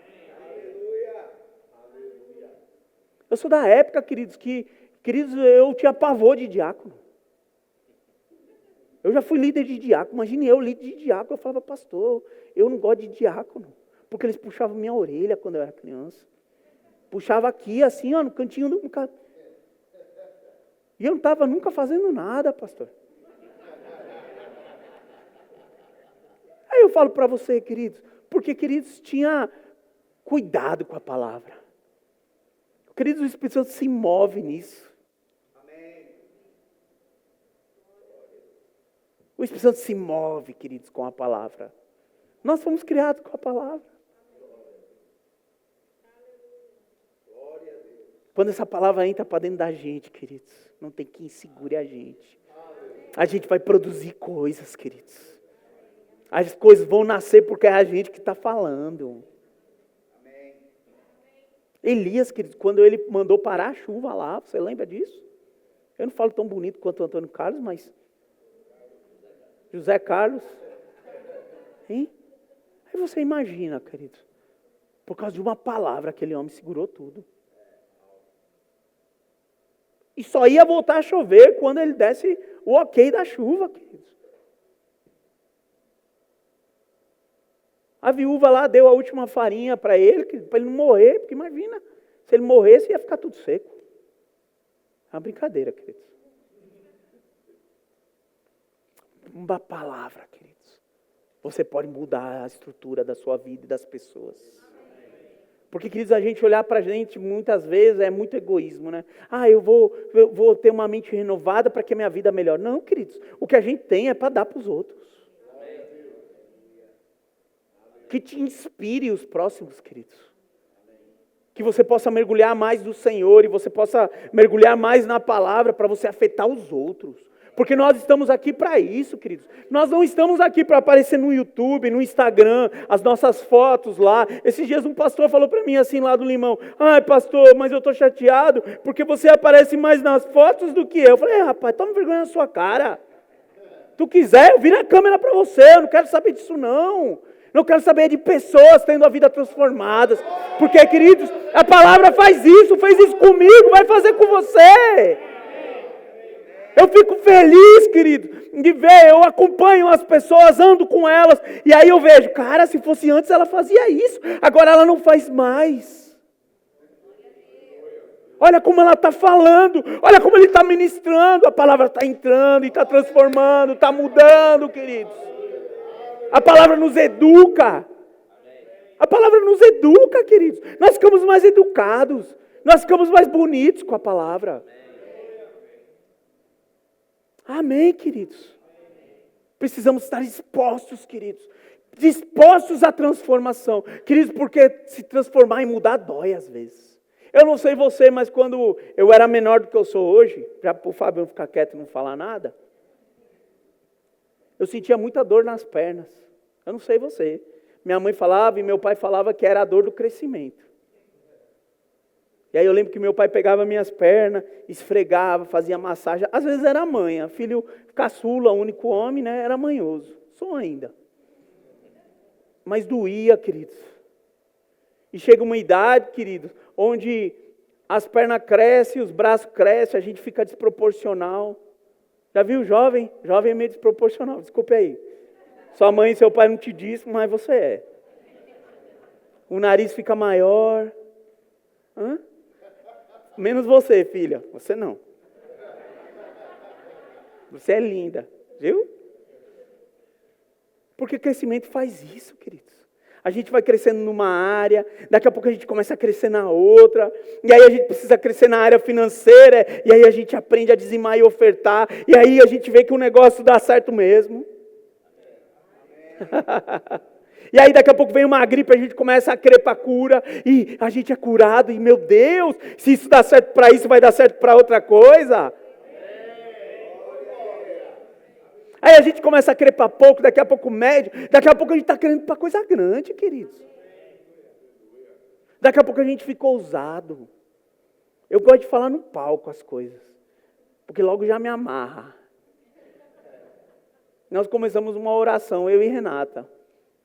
Speaker 2: Eu sou da época, queridos, queridos, eu tinha pavor de diácono. Eu já fui líder de diácono. Imagine eu, líder de diácono, eu falava, pastor, eu não gosto de diácono. Porque eles puxavam minha orelha quando eu era criança. Puxava aqui, assim, ó, no cantinho do... E eu não estava nunca fazendo nada, pastor. Aí eu falo para você, queridos, porque, queridos, tinha cuidado com a palavra. Queridos, o Espírito Santo se move nisso.
Speaker 3: Amém.
Speaker 2: O Espírito Santo se move, queridos, com a palavra. Nós fomos criados com a palavra. Quando essa palavra entra para dentro da gente, queridos, não tem quem segure a gente. A gente vai produzir coisas, queridos. As coisas vão nascer porque é a gente que está falando.
Speaker 3: Amém.
Speaker 2: Elias, queridos, quando ele mandou parar a chuva lá, você lembra disso? Eu não falo tão bonito quanto o Antônio Carlos, mas... José Carlos. Hein? Aí você imagina, queridos, por causa de uma palavra, aquele homem segurou tudo. E só ia voltar a chover quando ele desse o ok da chuva, queridos. A viúva lá deu a última farinha para ele não morrer, porque imagina, se ele morresse ia ficar tudo seco. É uma brincadeira, queridos. Uma palavra, queridos. Você pode mudar a estrutura da sua vida e das pessoas. Porque, queridos, a gente olhar para a gente muitas vezes é muito egoísmo, né? Eu vou ter uma mente renovada para que a minha vida melhore. Não, queridos, o que a gente tem é para dar para os outros. que te inspire os próximos, queridos. Que você possa mergulhar mais do Senhor e você possa mergulhar mais na palavra para você afetar os outros. Porque nós estamos aqui para isso, queridos. Nós não estamos aqui para aparecer no YouTube, no Instagram, as nossas fotos lá. Esses dias um pastor falou para mim assim lá do Limão: ai pastor, mas eu estou chateado porque você aparece mais nas fotos do que eu. Eu falei: rapaz, toma vergonha na sua cara. Tu quiser, eu viro a câmera para você, eu não quero saber disso não. Não quero saber de pessoas tendo a vida transformadas. Porque, queridos, a palavra faz isso, fez isso comigo, vai fazer com você. Eu fico feliz, querido, de ver, eu acompanho as pessoas, ando com elas, e aí eu vejo, cara, se fosse antes ela fazia isso, agora ela não faz mais. Olha como ela está falando, olha como ele está ministrando, a palavra está entrando e está transformando, está mudando, queridos. A palavra nos educa. A palavra nos educa, queridos. Nós ficamos mais educados, nós ficamos mais bonitos com a palavra. Amém, queridos? Precisamos estar expostos, queridos. Dispostos à transformação. Queridos, porque se transformar e mudar dói às vezes. Eu não sei você, mas quando eu era menor do que eu sou hoje, já para o Fábio ficar quieto e não falar nada, eu sentia muita dor nas pernas. Eu não sei você. Minha mãe falava e meu pai falava que era a dor do crescimento. E aí eu lembro que meu pai pegava minhas pernas, esfregava, fazia massagem. Às vezes era mãe, filho caçula, único homem, né? Era manhoso. Sou ainda. Mas doía, queridos. E chega uma idade, queridos, onde as pernas crescem, os braços crescem, a gente fica desproporcional. Já viu jovem? Jovem é meio desproporcional, desculpe aí. Sua mãe e seu pai não te disse, mas você é. O nariz fica maior. Hã? Menos você, filha. Você não. Você é linda. Viu? Porque crescimento faz isso, queridos. A gente vai crescendo numa área, daqui a pouco a gente começa a crescer na outra, e aí a gente precisa crescer na área financeira, e aí a gente aprende a dizimar e ofertar, e aí a gente vê que o negócio dá certo mesmo. E aí daqui a pouco vem uma gripe, a gente começa a crer para a cura, e a gente é curado, e meu Deus, se isso dá certo para isso, vai dar certo para outra coisa. Aí a gente começa a crer para pouco, daqui a pouco médio, daqui a pouco a gente está querendo para coisa grande, queridos. Daqui a pouco a gente fica ousado. Eu gosto de falar no palco as coisas, porque logo já me amarra. Nós começamos uma oração, eu e Renata,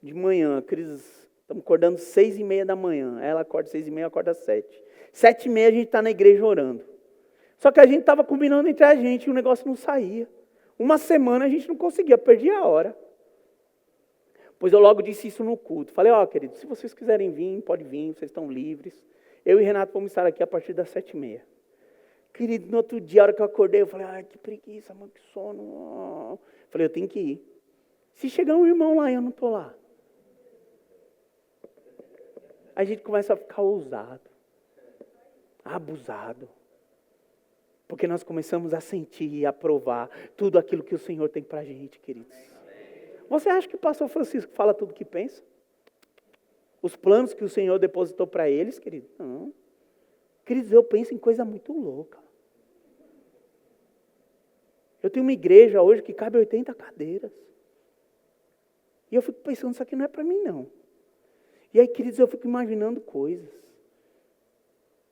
Speaker 2: de manhã, Cris, estamos acordando 6:30 da manhã, ela acorda 6:30, eu acordo às 7. 7:30 a gente está na igreja orando. Só que a gente estava combinando entre a gente e o negócio não saía. Uma semana a gente não conseguia, perdia a hora. Pois eu logo disse isso no culto. Falei, queridos, se vocês quiserem vir, pode vir, vocês estão livres. Eu e Renato vamos estar aqui a partir das 7:30. Querido, no outro dia, a hora que eu acordei, eu falei, que preguiça, mano, que sono. Falei, eu tenho que ir. Se chegar um irmão lá e eu não estou lá. A gente começa a ficar ousado, abusado. Porque nós começamos a sentir e a provar tudo aquilo que o Senhor tem para a gente, queridos. Você acha que o pastor Francisco fala tudo o que pensa? Os planos que o Senhor depositou para eles, queridos? Não. Queridos, eu penso em coisa muito louca. Eu tenho uma igreja hoje que cabe 80 cadeiras. E eu fico pensando, isso aqui não é para mim, não. E aí, queridos, eu fico imaginando coisas.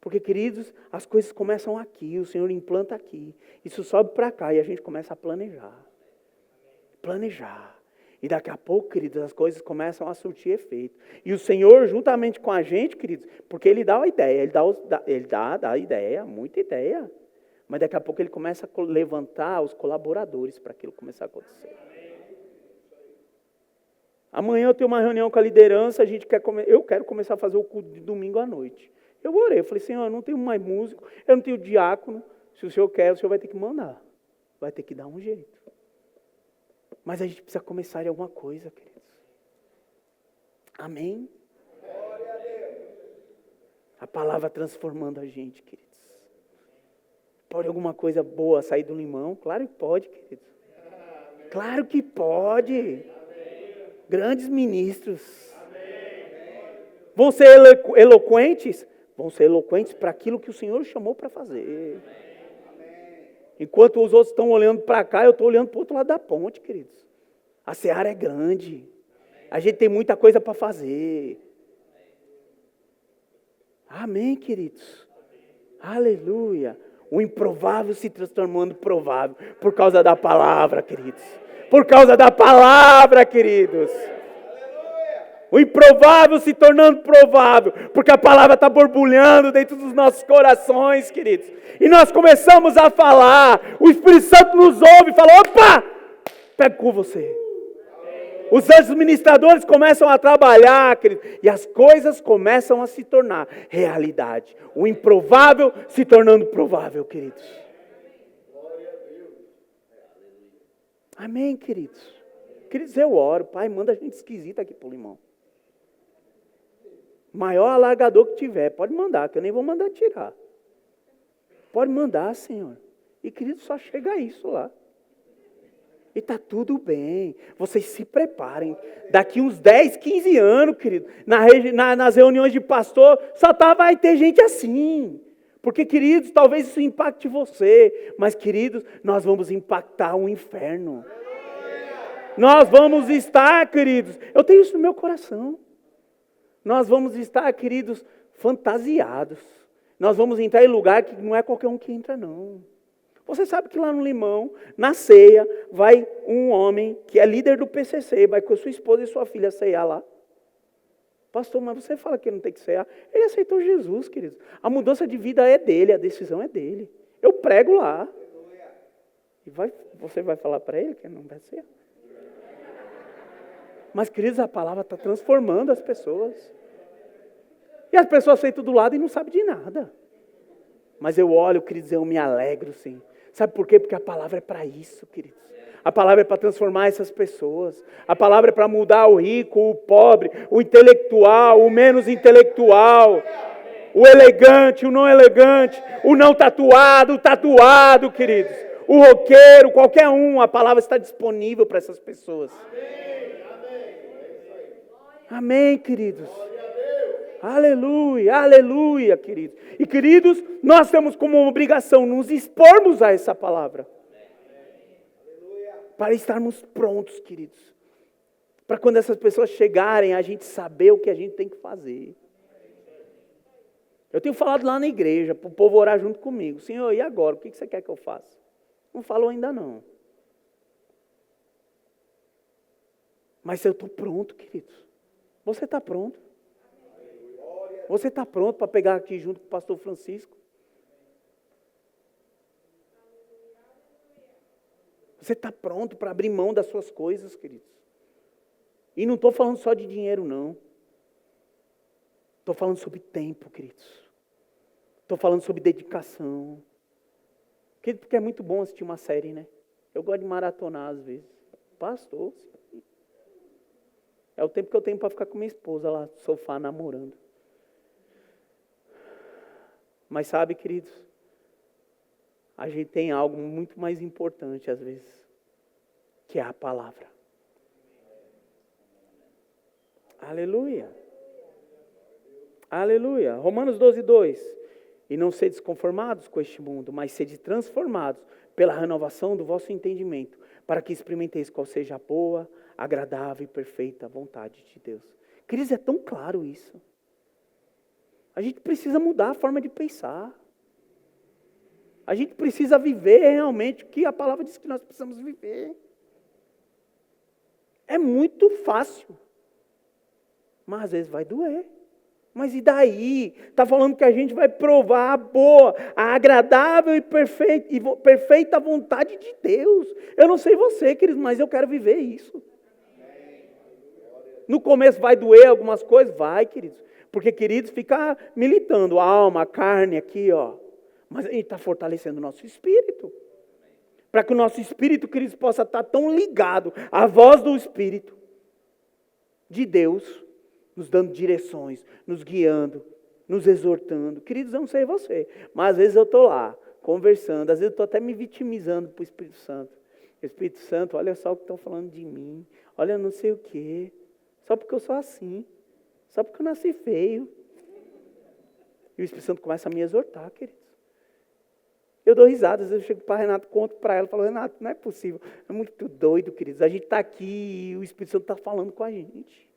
Speaker 2: Porque, queridos, as coisas começam aqui, o Senhor implanta aqui. Isso sobe para cá e a gente começa a planejar. Planejar. E daqui a pouco, queridos, as coisas começam a surtir efeito. E o Senhor, juntamente com a gente, queridos, porque Ele dá a ideia, Ele dá a ideia, muita ideia. Mas daqui a pouco Ele começa a levantar os colaboradores para aquilo começar a acontecer. Amanhã eu tenho uma reunião com a liderança, eu quero começar a fazer o culto de domingo à noite. Eu orei, eu falei, Senhor, eu não tenho mais músico, eu não tenho diácono. Se o Senhor quer, o Senhor vai ter que mandar. Vai ter que dar um jeito. Mas a gente precisa começar de alguma coisa, queridos. Amém? A palavra transformando a gente, queridos. Pode alguma coisa boa sair do limão? Claro que pode, queridos. Claro que pode. Grandes ministros. Vão ser eloquentes? Vão ser eloquentes para aquilo que o Senhor chamou para fazer. Enquanto os outros estão olhando para cá, eu estou olhando para o outro lado da ponte, queridos. A seara é grande. A gente tem muita coisa para fazer. Amém, queridos. Aleluia. O improvável se transformando provável por causa da palavra, queridos. Por causa da palavra, queridos. O improvável se tornando provável, porque a palavra está borbulhando dentro dos nossos corações, queridos. E nós começamos a falar, o Espírito Santo nos ouve e fala, opa, pega com você. Os anjos ministradores começam a trabalhar, queridos, e as coisas começam a se tornar realidade. O improvável se tornando provável, queridos. Amém, queridos. Queridos, eu oro, Pai, manda gente esquisita aqui pro Limão. Maior alargador que tiver, pode mandar, que eu nem vou mandar tirar. Pode mandar, Senhor. E, querido, só chega a isso lá. E está tudo bem. Vocês se preparem. Daqui uns 10, 15 anos, querido, nas reuniões de pastor, vai ter gente assim. Porque, queridos, talvez isso impacte você. Mas, queridos, nós vamos impactar o inferno. Nós vamos estar, queridos, eu tenho isso no meu coração. Nós vamos estar, queridos, fantasiados. Nós vamos entrar em lugar que não é qualquer um que entra, não. Você sabe que lá no Limão, na ceia, vai um homem que é líder do PCC, vai com a sua esposa e sua filha ceiar lá. Pastor, mas você fala que ele não tem que cear. Ele aceitou Jesus, queridos. A mudança de vida é dele, a decisão é dele. Eu prego lá. E você vai falar para ele que ele não vai cear? Mas, queridos, a palavra está transformando as pessoas. E as pessoas sentam do lado e não sabem de nada. Mas eu olho, queridos, eu me alegro, sim. Sabe por quê? Porque a palavra é para isso, queridos. A palavra é para transformar essas pessoas. A palavra é para mudar o rico, o pobre, o intelectual, o menos intelectual. O elegante, o não elegante. O não tatuado, o tatuado, queridos. O roqueiro, qualquer um. A palavra está disponível para essas pessoas. Amém, queridos. Aleluia, aleluia, queridos. E, queridos, nós temos como obrigação nos expormos a essa palavra. Para estarmos prontos, queridos. Para quando essas pessoas chegarem, a gente saber o que a gente tem que fazer. Eu tenho falado lá na igreja, para o povo orar junto comigo. Senhor, e agora? O que você quer que eu faça? Não falou ainda não. Mas eu estou pronto, queridos. Você está pronto? Você está pronto para pegar aqui junto com o pastor Francisco? Você está pronto para abrir mão das suas coisas, queridos? E não estou falando só de dinheiro, não. Estou falando sobre tempo, queridos. Estou falando sobre dedicação. Querido, porque é muito bom assistir uma série, né? Eu gosto de maratonar às vezes. Pastor, é o tempo que eu tenho para ficar com minha esposa lá no sofá namorando. Mas sabe, queridos, a gente tem algo muito mais importante às vezes, que é a palavra. Aleluia. Aleluia. Romanos 12:2. E não sedes conformados com este mundo, mas sedes transformados pela renovação do vosso entendimento, para que experimenteis qual seja a boa, agradável e perfeita vontade de Deus. Queridos, é tão claro isso. A gente precisa mudar a forma de pensar. A gente precisa viver realmente o que a palavra diz que nós precisamos viver. É muito fácil. Mas às vezes vai doer. Mas e daí? Está falando que a gente vai provar a boa, a agradável e perfeita vontade de Deus. Eu não sei você, queridos, mas eu quero viver isso. No começo vai doer algumas coisas? Vai, queridos. Porque, queridos, fica militando a alma, a carne aqui, ó. Mas a gente está fortalecendo o nosso espírito. Para que o nosso espírito, queridos, possa estar tão ligado à voz do Espírito de Deus, nos dando direções, nos guiando, nos exortando. Queridos, eu não sei você, mas às vezes eu estou lá, conversando, às vezes eu estou até me vitimizando para o Espírito Santo. Espírito Santo, olha só o que estão falando de mim, olha não sei o quê, só porque eu sou assim. Só porque eu nasci feio. E o Espírito Santo começa a me exortar, queridos. Eu dou risada, às vezes eu chego para Renato, conto para ela, falo, Renato, não é possível. É muito doido, queridos. A gente está aqui e o Espírito Santo está falando com a gente.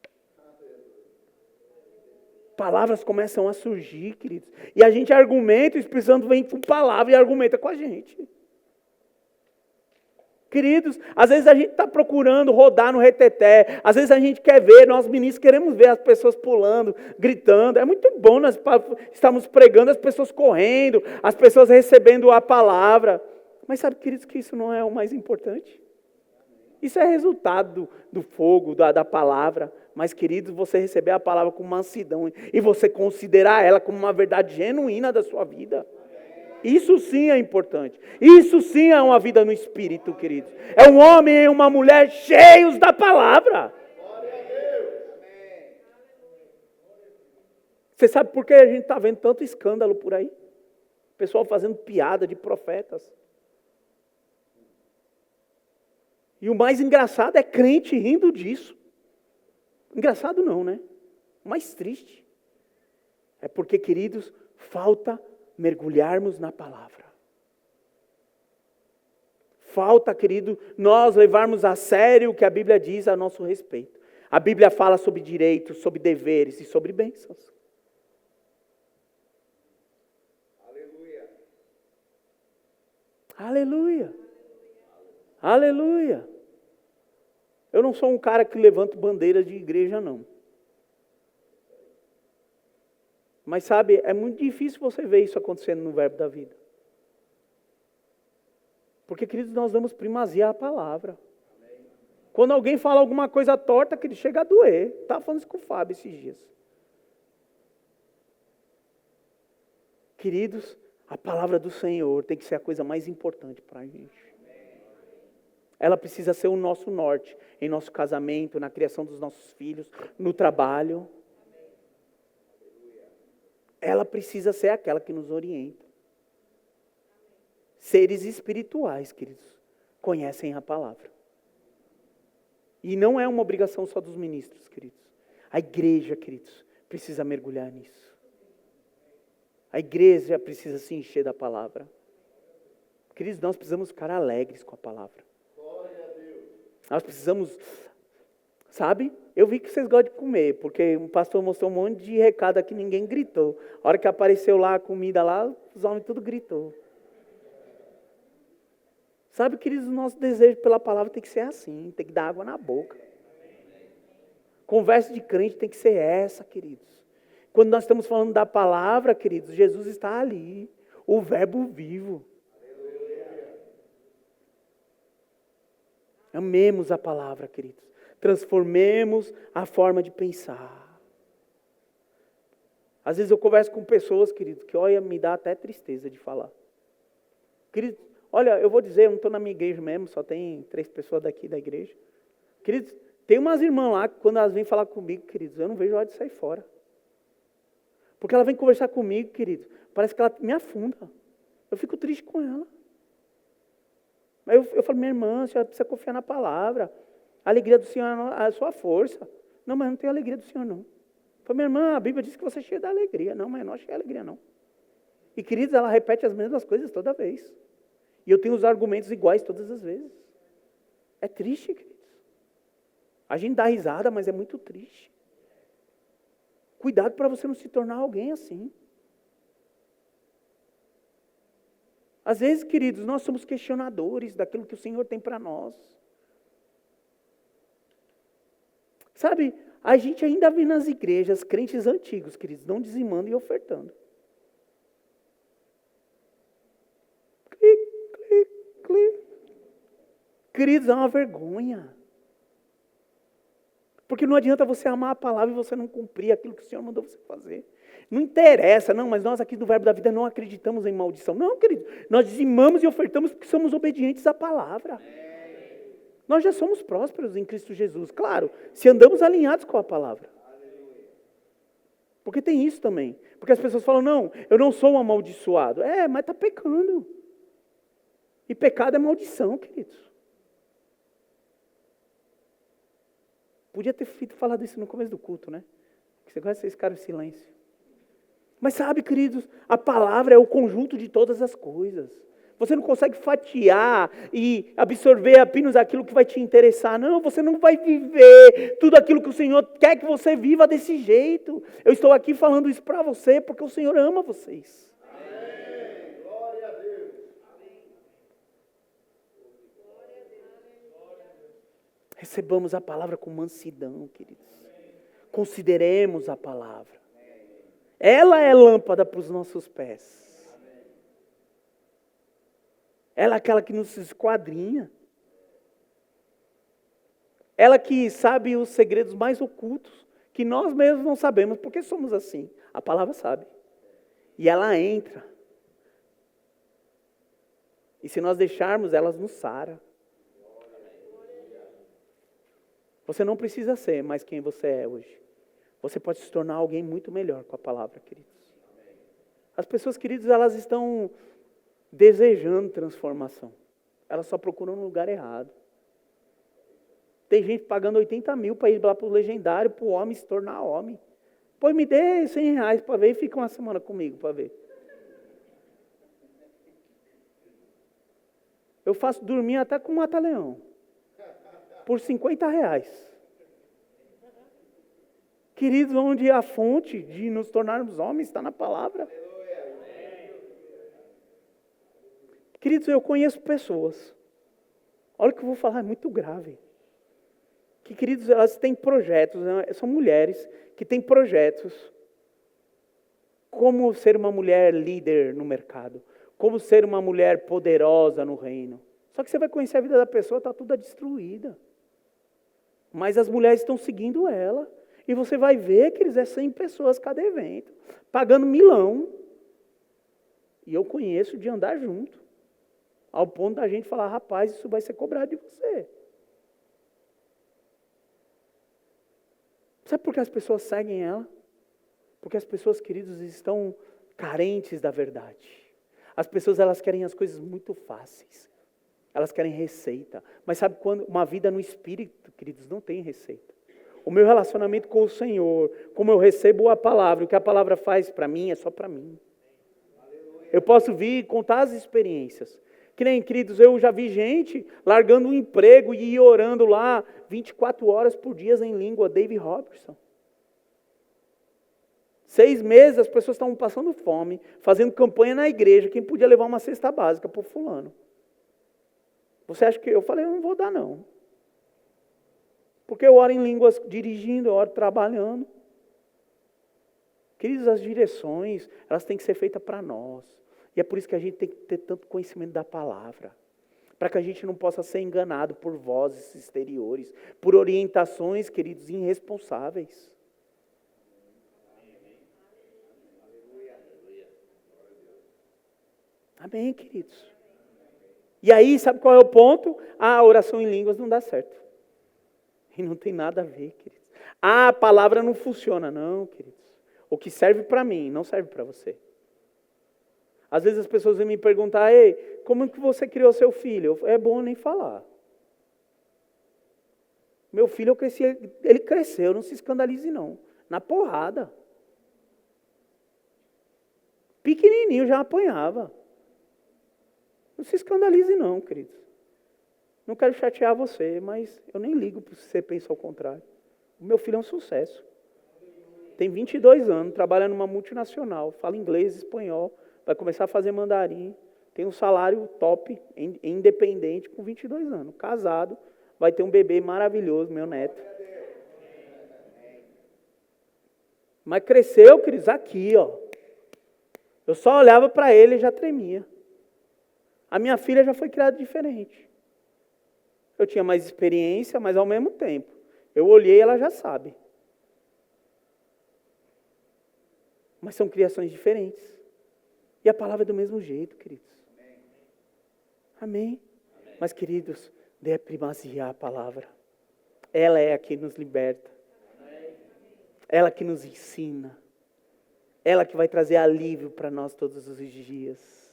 Speaker 2: Palavras começam a surgir, queridos. E a gente argumenta, o Espírito Santo vem com palavra e argumenta com a gente. Queridos, às vezes a gente está procurando rodar no reteté, às vezes a gente quer ver, nós ministros queremos ver as pessoas pulando, gritando, é muito bom nós estamos pregando, as pessoas correndo, as pessoas recebendo a palavra, mas sabe, queridos, que isso não é o mais importante? Isso é resultado do fogo, da palavra, mas queridos, você receber a palavra com mansidão e você considerar ela como uma verdade genuína da sua vida. Isso sim é importante. Isso sim é uma vida no Espírito, queridos. É um homem e uma mulher cheios da palavra. Você sabe por que a gente está vendo tanto escândalo por aí? Pessoal fazendo piada de profetas. E o mais engraçado é crente rindo disso. Engraçado não, né? O mais triste. É porque, queridos, falta mergulharmos na palavra. Falta, querido, nós levarmos a sério o que a Bíblia diz a nosso respeito. A Bíblia fala sobre direitos, sobre deveres e sobre bênçãos.
Speaker 3: Aleluia.
Speaker 2: Aleluia. Aleluia. Eu não sou um cara que levanta bandeiras de igreja, não. Mas sabe, é muito difícil você ver isso acontecendo no verbo da vida. Porque, queridos, nós damos primazia à palavra. Quando alguém fala alguma coisa torta, que ele chega a doer. Estava falando isso com o Fábio esses dias. Queridos, a palavra do Senhor tem que ser a coisa mais importante para a gente. Ela precisa ser o nosso norte, em nosso casamento, na criação dos nossos filhos, no trabalho. Ela precisa ser aquela que nos orienta. Seres espirituais, queridos, conhecem a palavra. E não é uma obrigação só dos ministros, queridos. A igreja, queridos, precisa mergulhar nisso. A igreja precisa se encher da palavra. Queridos, nós precisamos ficar alegres com a palavra. Nós precisamos, sabe? Eu vi que vocês gostam de comer, porque o pastor mostrou um monte de recado aqui, ninguém gritou. A hora que apareceu lá a comida lá, os homens tudo gritou. Sabe, queridos, o nosso desejo pela palavra tem que ser assim, tem que dar água na boca. Conversa de crente tem que ser essa, queridos. Quando nós estamos falando da palavra, queridos, Jesus está ali, o verbo vivo. Amemos a palavra, queridos. Transformemos a forma de pensar. Às vezes eu converso com pessoas, queridos, que olha, me dá até tristeza de falar. Queridos, olha, eu vou dizer, eu não estou na minha igreja mesmo, só tem 3 pessoas daqui da igreja. Queridos, tem umas irmãs lá que quando elas vêm falar comigo, queridos, eu não vejo a hora de sair fora. Porque ela vem conversar comigo, queridos, parece que ela me afunda. Eu fico triste com ela. Eu falo, minha irmã, a senhora precisa confiar na palavra. A alegria do Senhor é a sua força. Não, mas eu não tenho alegria do Senhor, não. Eu falo, minha irmã, a Bíblia diz que você é cheia da alegria. Não, mas eu não achei alegria, não. E, queridos, ela repete as mesmas coisas toda vez. E eu tenho os argumentos iguais todas as vezes. É triste, queridos. A gente dá risada, mas é muito triste. Cuidado para você não se tornar alguém assim. Às vezes, queridos, nós somos questionadores daquilo que o Senhor tem para nós. Sabe, a gente ainda vê nas igrejas crentes antigos, queridos, não dizimando e ofertando. Queridos, é uma vergonha. Porque não adianta você amar a palavra e você não cumprir aquilo que o Senhor mandou você fazer. Não interessa, não, mas nós aqui do Verbo da Vida não acreditamos em maldição. Não, querido, nós dizimamos e ofertamos porque somos obedientes à palavra. Nós já somos prósperos em Cristo Jesus, claro, se andamos alinhados com a palavra. Porque tem isso também. Porque as pessoas falam, não, eu não sou um amaldiçoado. Mas está pecando. E pecado é maldição, queridos. Podia ter falado isso no começo do culto, né? Você gosta de ficar em silêncio. Mas sabe, queridos, a palavra é o conjunto de todas as coisas. Você não consegue fatiar e absorver apenas aquilo que vai te interessar. Não, você não vai viver tudo aquilo que o Senhor quer que você viva desse jeito. Eu estou aqui falando isso para você porque o Senhor ama vocês.
Speaker 3: Amém. Glória a Deus.
Speaker 2: Recebamos a palavra com mansidão, queridos. Consideremos a palavra. Ela é lâmpada para os nossos pés. Ela é aquela que nos esquadrinha. Ela que sabe os segredos mais ocultos, que nós mesmos não sabemos, porque somos assim. A palavra sabe. E ela entra. E se nós deixarmos, ela nos sara. Você não precisa ser mais quem você é hoje. Você pode se tornar alguém muito melhor com a palavra, queridos. As pessoas, queridos, elas estão desejando transformação. Elas só procuram no lugar errado. Tem gente pagando 80 mil para ir lá para o legendário, para o homem se tornar homem. Pois me dê 100 reais para ver e fica uma semana comigo para ver. Eu faço dormir até com mata-leão. Por 50 reais. Queridos, onde a fonte de nos tornarmos homens está na palavra. Queridos, eu conheço pessoas. Olha o que eu vou falar, é muito grave. Que, queridos, elas têm projetos, né? São mulheres que têm projetos. Como ser uma mulher líder no mercado. Como ser uma mulher poderosa no reino. Só que você vai conhecer a vida da pessoa, está toda destruída. Mas as mulheres estão seguindo ela. E você vai ver que eles 100 pessoas cada evento. Pagando milão. E eu conheço de andar junto. Ao ponto da gente falar, rapaz, isso vai ser cobrado de você. Sabe por que as pessoas seguem ela? Porque as pessoas, queridos, estão carentes da verdade. As pessoas, elas querem as coisas muito fáceis. Elas querem receita. Mas sabe quando? Uma vida no Espírito, queridos, não tem receita. O meu relacionamento com o Senhor, como eu recebo a palavra, o que a palavra faz para mim é só para mim. Eu posso vir e contar as experiências. Que nem, queridos, eu já vi gente largando um emprego e ir orando lá 24 horas por dia em língua, David Robertson. 6 meses as pessoas estavam passando fome, fazendo campanha na igreja, quem podia levar uma cesta básica para o fulano. Você acha que eu falei, eu não vou dar não. Porque eu oro em línguas dirigindo, eu oro trabalhando. Queridos, as direções, elas têm que ser feitas para nós. E é por isso que a gente tem que ter tanto conhecimento da palavra. Para que a gente não possa ser enganado por vozes exteriores, por orientações, queridos, irresponsáveis. Amém, queridos? E aí, sabe qual é o ponto? A oração em línguas não dá certo. E não tem nada a ver, queridos. A palavra não funciona, não, queridos. O que serve para mim, não serve para você. Às vezes as pessoas vêm me perguntar, ei, como que você criou seu filho? É bom nem falar. Meu filho, ele cresceu, não se escandalize não. Na porrada. Pequenininho já apanhava. Não se escandalize não, queridos. Não quero chatear você, mas eu nem ligo se você pensa ao contrário. O meu filho é um sucesso. Tem 22 anos, trabalha numa multinacional, fala inglês, espanhol, vai começar a fazer mandarim, tem um salário top, independente, com 22 anos. Casado, vai ter um bebê maravilhoso, meu neto. Mas cresceu, queridos, aqui, ó. Eu só olhava para ele e já tremia. A minha filha já foi criada diferente. Eu tinha mais experiência, mas ao mesmo tempo. Eu olhei e ela já sabe. Mas são criações diferentes. E a palavra é do mesmo jeito, queridos. Amém? Mas, queridos, dê primazia à palavra. Ela é a que nos liberta. Ela que nos ensina. Ela que vai trazer alívio para nós todos os dias.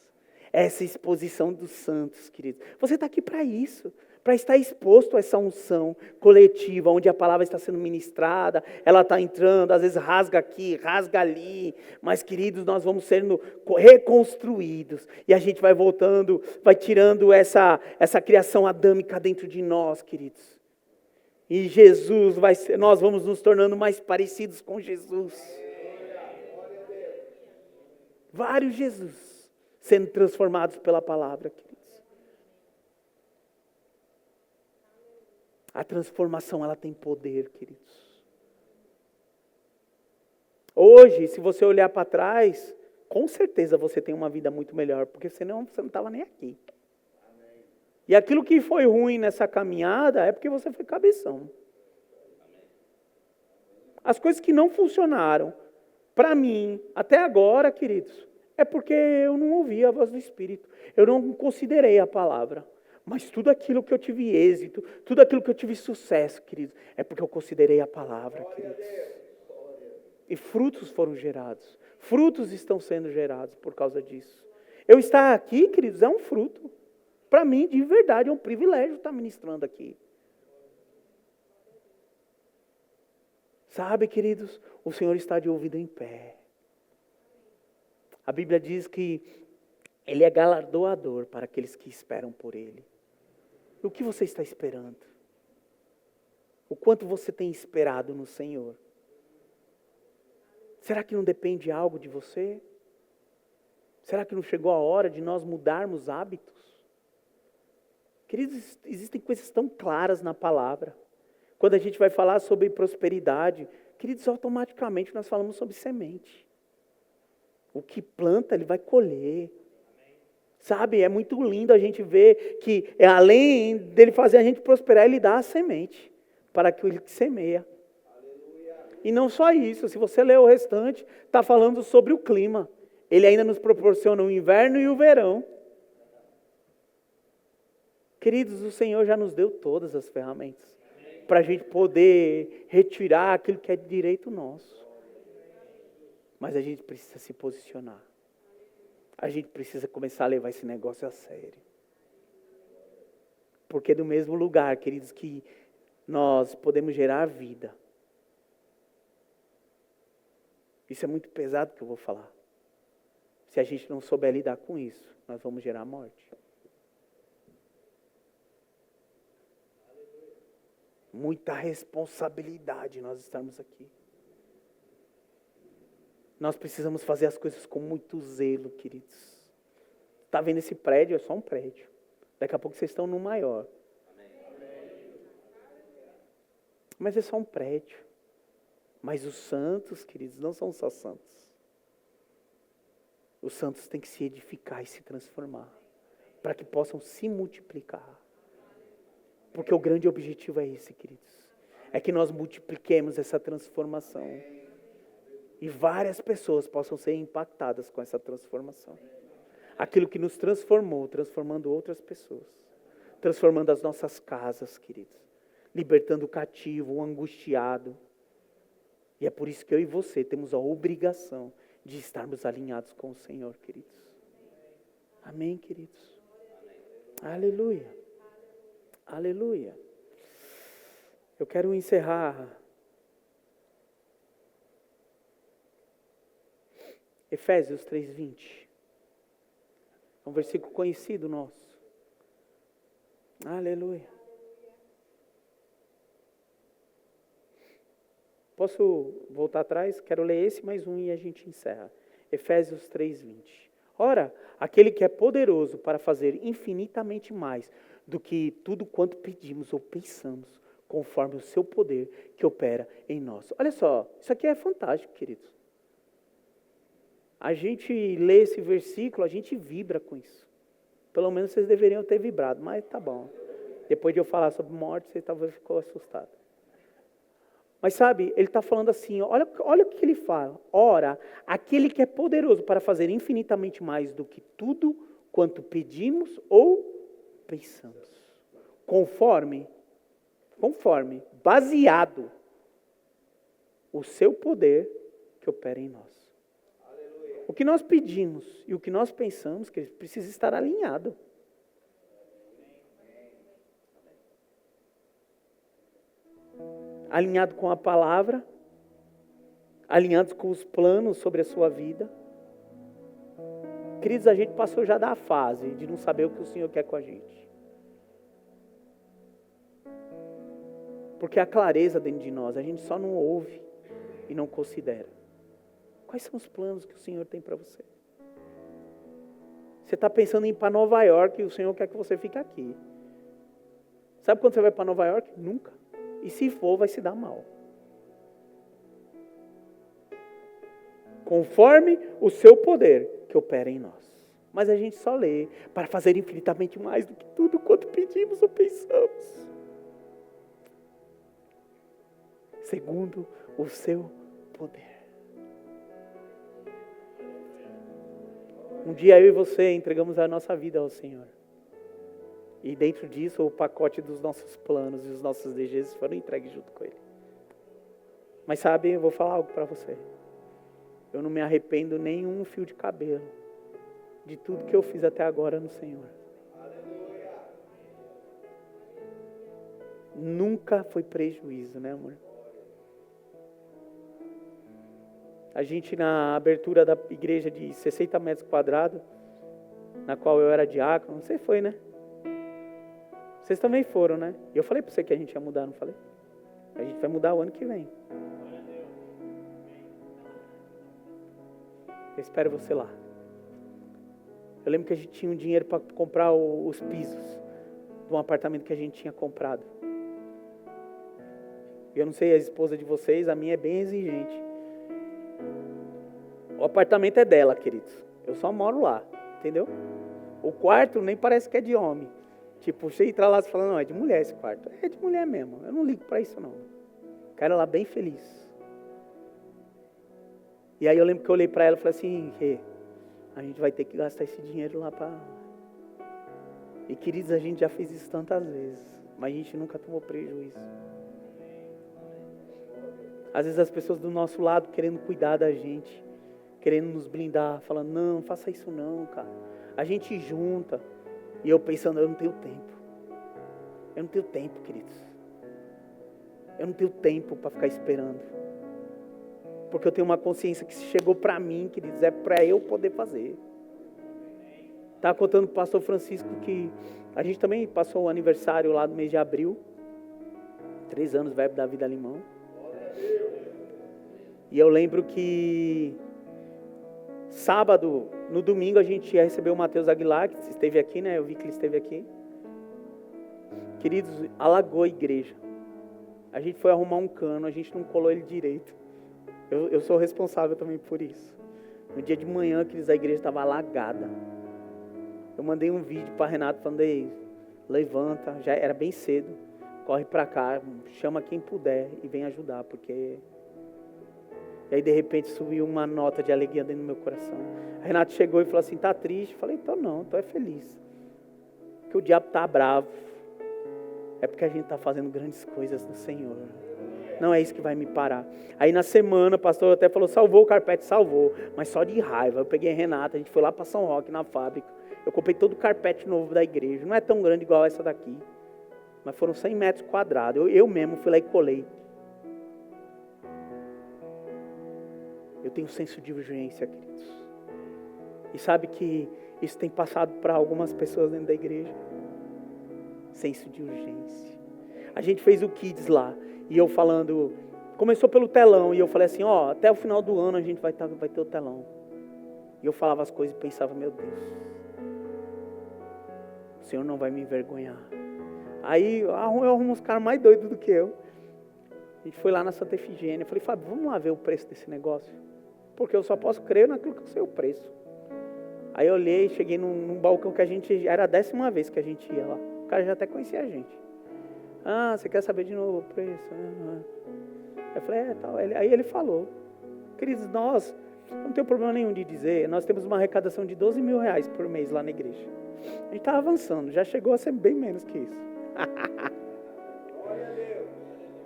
Speaker 2: Essa exposição dos santos, queridos. Você está aqui para isso. para estar exposto a essa unção coletiva, onde a palavra está sendo ministrada, ela está entrando, às vezes rasga aqui, rasga ali, mas queridos, nós vamos sendo reconstruídos, e a gente vai voltando, vai tirando essa criação adâmica dentro de nós, queridos. E Jesus nós vamos nos tornando mais parecidos com Jesus. Vários Jesus sendo transformados pela palavra, queridos. A transformação, ela tem poder, queridos. Hoje, se você olhar para trás, com certeza você tem uma vida muito melhor, porque senão você não estava nem aqui. E aquilo que foi ruim nessa caminhada é porque você foi cabeção. As coisas que não funcionaram, para mim, até agora, queridos, é porque eu não ouvi a voz do Espírito. Eu não considerei a palavra. Mas tudo aquilo que eu tive êxito, tudo aquilo que eu tive sucesso, queridos, é porque eu considerei a palavra, queridos. E frutos foram gerados. Frutos estão sendo gerados por causa disso. Eu estar aqui, queridos, é um fruto. Para mim, de verdade, é um privilégio estar ministrando aqui. Sabe, queridos, o Senhor está de ouvido em pé. A Bíblia diz que Ele é galardoador para aqueles que esperam por Ele. E o que você está esperando? O quanto você tem esperado no Senhor? Será que não depende algo de você? Será que não chegou a hora de nós mudarmos hábitos? Queridos, existem coisas tão claras na palavra. Quando a gente vai falar sobre prosperidade, queridos, automaticamente nós falamos sobre semente. O que planta, ele vai colher. Sabe, é muito lindo a gente ver que, além dele fazer a gente prosperar, ele dá a semente para aquele que semeia. E não só isso, se você ler o restante, está falando sobre o clima. Ele ainda nos proporciona o inverno e o verão. Queridos, o Senhor já nos deu todas as ferramentas para a gente poder retirar aquilo que é de direito nosso. Mas a gente precisa se posicionar. A gente precisa começar a levar esse negócio a sério. Porque do mesmo lugar, queridos, que nós podemos gerar vida. Isso é muito pesado que eu vou falar. Se a gente não souber lidar com isso, nós vamos gerar morte. Muita responsabilidade nós estamos aqui. Nós precisamos fazer as coisas com muito zelo, queridos. Está vendo esse prédio? É só um prédio. Daqui a pouco vocês estão num maior. Mas é só um prédio. Mas os santos, queridos, não são só santos. Os santos têm que se edificar e se transformar, para que possam se multiplicar. Porque o grande objetivo é esse, queridos. É que nós multipliquemos essa transformação. E várias pessoas possam ser impactadas com essa transformação. Aquilo que nos transformou, transformando outras pessoas. Transformando as nossas casas, queridos. Libertando o cativo, o angustiado. E é por isso que eu e você temos a obrigação de estarmos alinhados com o Senhor, queridos. Amém, queridos? Aleluia. Aleluia. Eu quero encerrar. Efésios 3:20. É um versículo conhecido nosso. Aleluia. Posso voltar atrás? Quero ler esse mais um e a gente encerra. Efésios 3:20. Ora, aquele que é poderoso para fazer infinitamente mais do que tudo quanto pedimos ou pensamos, conforme o seu poder que opera em nós. Olha só, isso aqui é fantástico, queridos. A gente lê esse versículo, a gente vibra com isso. Pelo menos vocês deveriam ter vibrado, mas tá bom. Depois de eu falar sobre morte, vocês talvez ficou assustado. Mas sabe, ele está falando assim, olha o que ele fala. Ora, aquele que é poderoso para fazer infinitamente mais do que tudo quanto pedimos ou pensamos. Conforme, baseado o seu poder que opera em nós. O que nós pedimos e o que nós pensamos, que precisa estar alinhado. alinhado com a palavra, alinhados com os planos sobre a sua vida. Queridos, a gente passou já da fase de não saber o que o Senhor quer com a gente. Porque a clareza dentro de nós, a gente só não ouve e não considera. Quais são os planos que o Senhor tem para você? Você está pensando em ir para Nova York e o Senhor quer que você fique aqui. Sabe quando você vai para Nova York? Nunca. E se for, vai se dar mal. Conforme o seu poder que opera em nós. Mas a gente só lê para fazer infinitamente mais do que tudo quanto pedimos ou pensamos. Segundo o seu poder. Um dia eu e você entregamos a nossa vida ao Senhor. E dentro disso o pacote dos nossos planos e os nossos desejos foram entregues junto com Ele. Mas sabe, eu vou falar algo para você. Eu não me arrependo nem um fio de cabelo de tudo que eu fiz até agora no Senhor. Nunca foi prejuízo, né, amor? A gente, na abertura da igreja de 60 metros quadrados, na qual eu era diácono, você foi, né? Vocês também foram, né? E eu falei para você que a gente ia mudar, não falei? A gente vai mudar o ano que vem. Eu espero você lá. Eu lembro que a gente tinha um dinheiro para comprar os pisos de um apartamento que a gente tinha comprado. Eu não sei a esposa de vocês, a minha é bem exigente. O apartamento é dela, queridos. Eu só moro lá, entendeu? O quarto nem parece que é de homem. Tipo, você entra lá e fala, não, é de mulher esse quarto. É de mulher mesmo, eu não ligo para isso não. Quero ela bem feliz. E aí eu lembro que eu olhei para ela e falei assim, Rê, a gente vai ter que gastar esse dinheiro lá para... E queridos, a gente já fez isso tantas vezes, mas a gente nunca tomou prejuízo. Às vezes as pessoas do nosso lado querendo cuidar da gente, querendo nos blindar, falando, não, faça isso não, cara. A gente junta. E eu pensando, eu não tenho tempo. Eu não tenho tempo, queridos. Eu não tenho tempo para ficar esperando. Porque eu tenho uma consciência que se chegou para mim, queridos, é para eu poder fazer. Estava contando para o pastor Francisco que a gente também passou o aniversário lá no mês de abril. 3 anos, Verbo da Vida Limão. E eu lembro que sábado, no domingo, a gente ia receber o Matheus Aguilar, que esteve aqui, né? Eu vi que ele esteve aqui. Queridos, alagou a igreja. A gente foi arrumar um cano, a gente não colou ele direito. Eu sou responsável também por isso. No dia de manhã, queridos, a igreja estava alagada. Eu mandei um vídeo para Renato, falando, ei, levanta, já era bem cedo, corre para cá, chama quem puder e vem ajudar, porque... E aí, de repente, subiu uma nota de alegria dentro do meu coração. A Renato chegou e falou assim, tá triste? Eu falei, tô não, tô feliz. Porque o diabo tá bravo. É porque a gente tá fazendo grandes coisas no Senhor. Não é isso que vai me parar. Aí, na semana, o pastor até falou, salvou o carpete, salvou. Mas só de raiva. Eu peguei a Renata, a gente foi lá para São Roque, na fábrica. Eu comprei todo o carpete novo da igreja. Não é tão grande igual essa daqui. Mas foram 100 metros quadrados. Eu mesmo fui lá e colei. Eu tenho senso de urgência, queridos. E sabe que isso tem passado para algumas pessoas dentro da igreja. Senso de urgência. A gente fez o Kids lá. E eu falando... Começou pelo telão. E eu falei assim, ó, até o final do ano a gente vai ter o telão. E eu falava as coisas e pensava, meu Deus. O Senhor não vai me envergonhar. Aí eu arrumo uns caras mais doidos do que eu. A gente foi lá na Santa Efigênia. Eu falei, Fábio, vamos lá ver o preço desse negócio. Porque eu só posso crer naquilo que eu sei o preço. Aí eu olhei, cheguei num balcão que a gente... Era a 10ª vez que a gente ia lá. O cara já até conhecia a gente. Ah, você quer saber de novo o preço? Eu falei, tal. Aí ele falou. Queridos, nós não tem problema nenhum de dizer. Nós temos uma arrecadação de 12 mil reais por mês lá na igreja. A gente está avançando. Já chegou a ser bem menos que isso.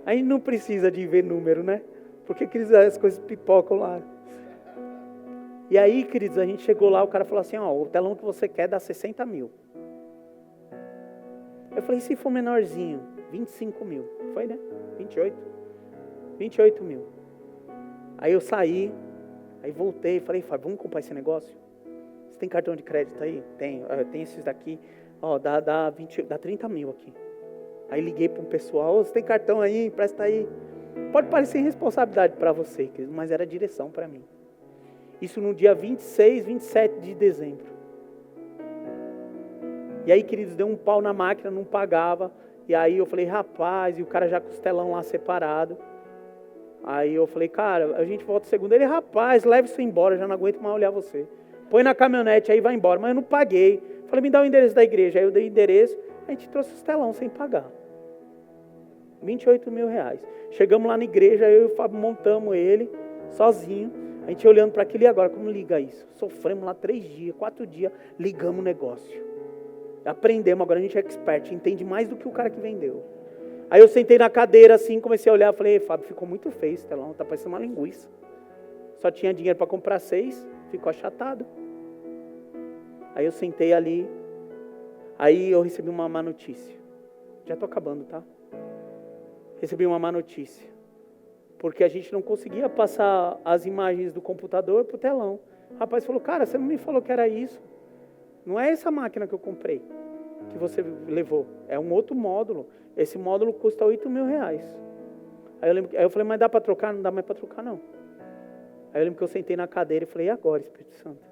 Speaker 2: A gente não precisa de ver número, né? Porque, queridos, as coisas pipocam lá. E aí, queridos, a gente chegou lá, o cara falou assim, ó, o telão que você quer dá 60 mil. Eu falei, se for menorzinho, 25 mil. Foi, né? 28. 28 mil. Aí eu saí, aí voltei, falei, Fábio, vamos comprar esse negócio? Você tem cartão de crédito aí? Tenho, tem esses daqui, ó, dá 30 mil aqui. Aí liguei para um pessoal, você tem cartão aí, empresta aí. Pode parecer irresponsabilidade para você, querido, mas era direção para mim. Isso no dia 26, 27 de dezembro. E aí, queridos, deu um pau na máquina, não pagava. E aí eu falei, rapaz, e o cara já com os telão lá separado. Aí eu falei, cara, a gente volta segunda. Ele, rapaz, leva isso embora, já não aguento mais olhar você. Põe na caminhonete, aí vai embora. Mas eu não paguei. Falei, me dá o endereço da igreja. Aí eu dei o endereço, a gente trouxe os telão sem pagar. 28 mil reais. Chegamos lá na igreja, eu e o Fábio montamos ele, sozinho. A gente olhando para aquilo, e agora, como liga isso? Sofremos lá 3 dias, 4 dias, ligamos o negócio. Aprendemos, agora a gente é expert, entende mais do que o cara que vendeu. Aí eu sentei na cadeira assim, comecei a olhar, falei, Fábio, ficou muito feio esse telão, tá parecendo uma linguiça. Só tinha dinheiro para comprar 6, ficou achatado. Aí eu sentei ali, aí eu recebi uma má notícia. Já estou acabando, tá? Recebi uma má notícia. Porque a gente não conseguia passar as imagens do computador para o telão. O rapaz falou, cara, você não me falou que era isso. Não é essa máquina que eu comprei, que você levou. É um outro módulo. Esse módulo custa 8 mil reais. Aí eu falei, mas dá para trocar? Não dá mais para trocar, não. Aí eu lembro que eu sentei na cadeira e falei, e agora, Espírito Santo?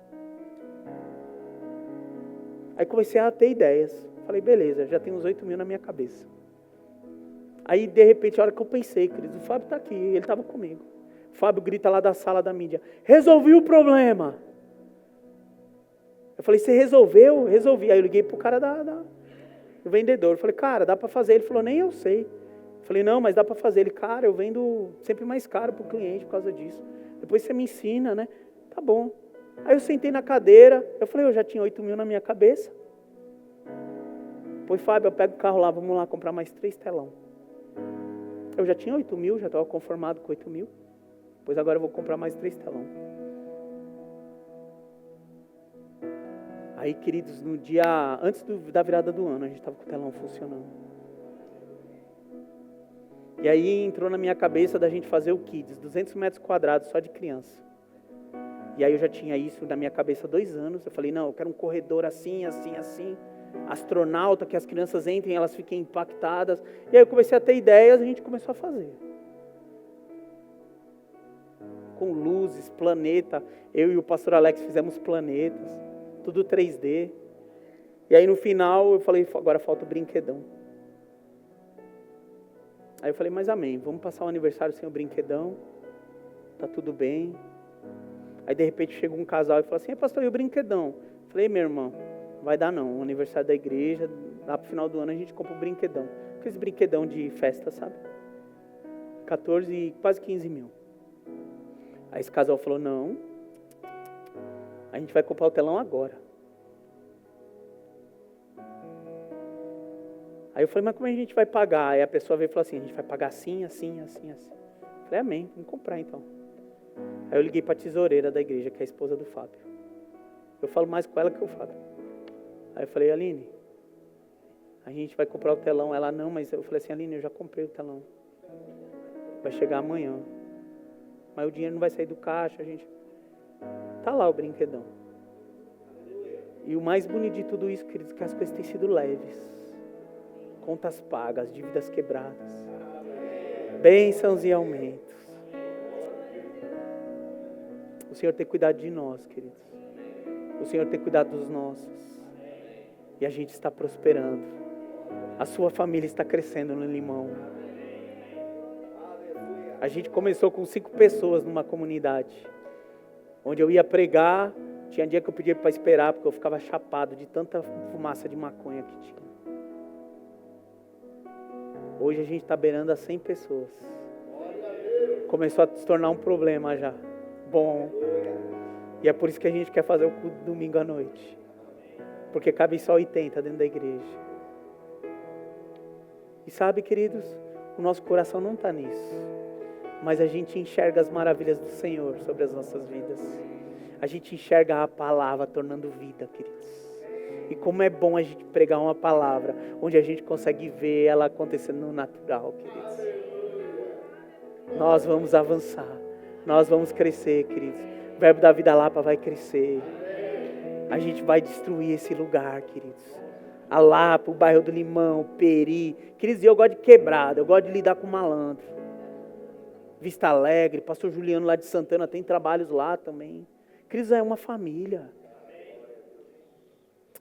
Speaker 2: Aí comecei a ter ideias. Falei, beleza, já tenho uns 8 mil na minha cabeça. Aí, de repente, a hora que eu pensei, querido, o Fábio está aqui, ele estava comigo. O Fábio grita lá da sala da mídia, resolvi o problema. Eu falei, você resolveu? Resolvi. Aí eu liguei pro cara do vendedor. Eu falei, cara, dá para fazer? Ele falou, nem eu sei. Eu falei, não, mas dá para fazer. Ele, cara, eu vendo sempre mais caro pro cliente por causa disso. Depois você me ensina, né? Tá bom. Aí eu sentei na cadeira, eu falei, eu já tinha 8 mil na minha cabeça. Pois, Fábio, eu pego o carro lá, vamos lá comprar mais 3 telão. Eu já tinha 8 mil, já estava conformado com 8 mil. Pois agora eu vou comprar mais 3 telão. Aí, queridos, no dia antes da virada do ano, a gente estava com o telão funcionando. E aí entrou na minha cabeça da gente fazer o Kids, 200 metros quadrados só de criança. E aí eu já tinha isso na minha cabeça há 2 anos. Eu falei, não, eu quero um corredor assim, assim, assim. Astronauta, que as crianças entrem e elas fiquem impactadas. E aí eu comecei a ter ideias e a gente começou a fazer. Com luzes, planeta. Eu e o pastor Alex fizemos planetas. Tudo 3D. E aí no final eu falei, agora falta o brinquedão. Aí eu falei, mas amém, vamos passar o aniversário sem o brinquedão. Tá tudo bem. Aí de repente chegou um casal e falou assim, pastor, e o brinquedão? Eu falei, meu irmão, não vai dar não. O aniversário da igreja, lá pro final do ano a gente compra o brinquedão. Aqueles brinquedão de festa, sabe? 14, quase 15 mil. Aí esse casal falou, não, a gente vai comprar o telão agora. Aí eu falei, mas como a gente vai pagar? Aí a pessoa veio e falou assim, a gente vai pagar assim, assim, assim, assim. Eu falei, amém, vamos comprar então. Aí eu liguei para a tesoureira da igreja, que é a esposa do Fábio. Eu falo mais com ela que o Fábio. Aí eu falei, Aline, a gente vai comprar o telão. Ela, não, mas eu falei assim, Aline, eu já comprei o telão. Vai chegar amanhã. Mas o dinheiro não vai sair do caixa, a gente... Tá lá o brinquedão. E o mais bonito de tudo isso, queridos, é que as coisas têm sido leves. Contas pagas, dívidas quebradas. Bênçãos e aumentos. O Senhor tem cuidado de nós, queridos. O Senhor tem cuidado dos nossos. E a gente está prosperando. A sua família está crescendo no Limão. A gente começou com 5 pessoas numa comunidade. Onde eu ia pregar, tinha dia que eu pedia para esperar, porque eu ficava chapado de tanta fumaça de maconha que tinha. Hoje a gente está beirando a 100 pessoas. Começou a se tornar um problema já. Bom. E é por isso que a gente quer fazer o culto domingo à noite. Porque cabe só 80 dentro da igreja. E sabe, queridos, o nosso coração não está nisso. Mas a gente enxerga as maravilhas do Senhor sobre as nossas vidas. A gente enxerga a palavra tornando vida, queridos. E como é bom a gente pregar uma palavra onde a gente consegue ver ela acontecendo no natural, queridos. Nós vamos avançar. Nós vamos crescer, queridos. O Verbo da Vida Lapa vai crescer. A gente vai destruir esse lugar, queridos. A Lapa, o bairro do Limão, Peri. Queridos, eu gosto de quebrada, eu gosto de lidar com malandro. Vista Alegre, pastor Juliano lá de Santana tem trabalhos lá também. Queridos, é uma família.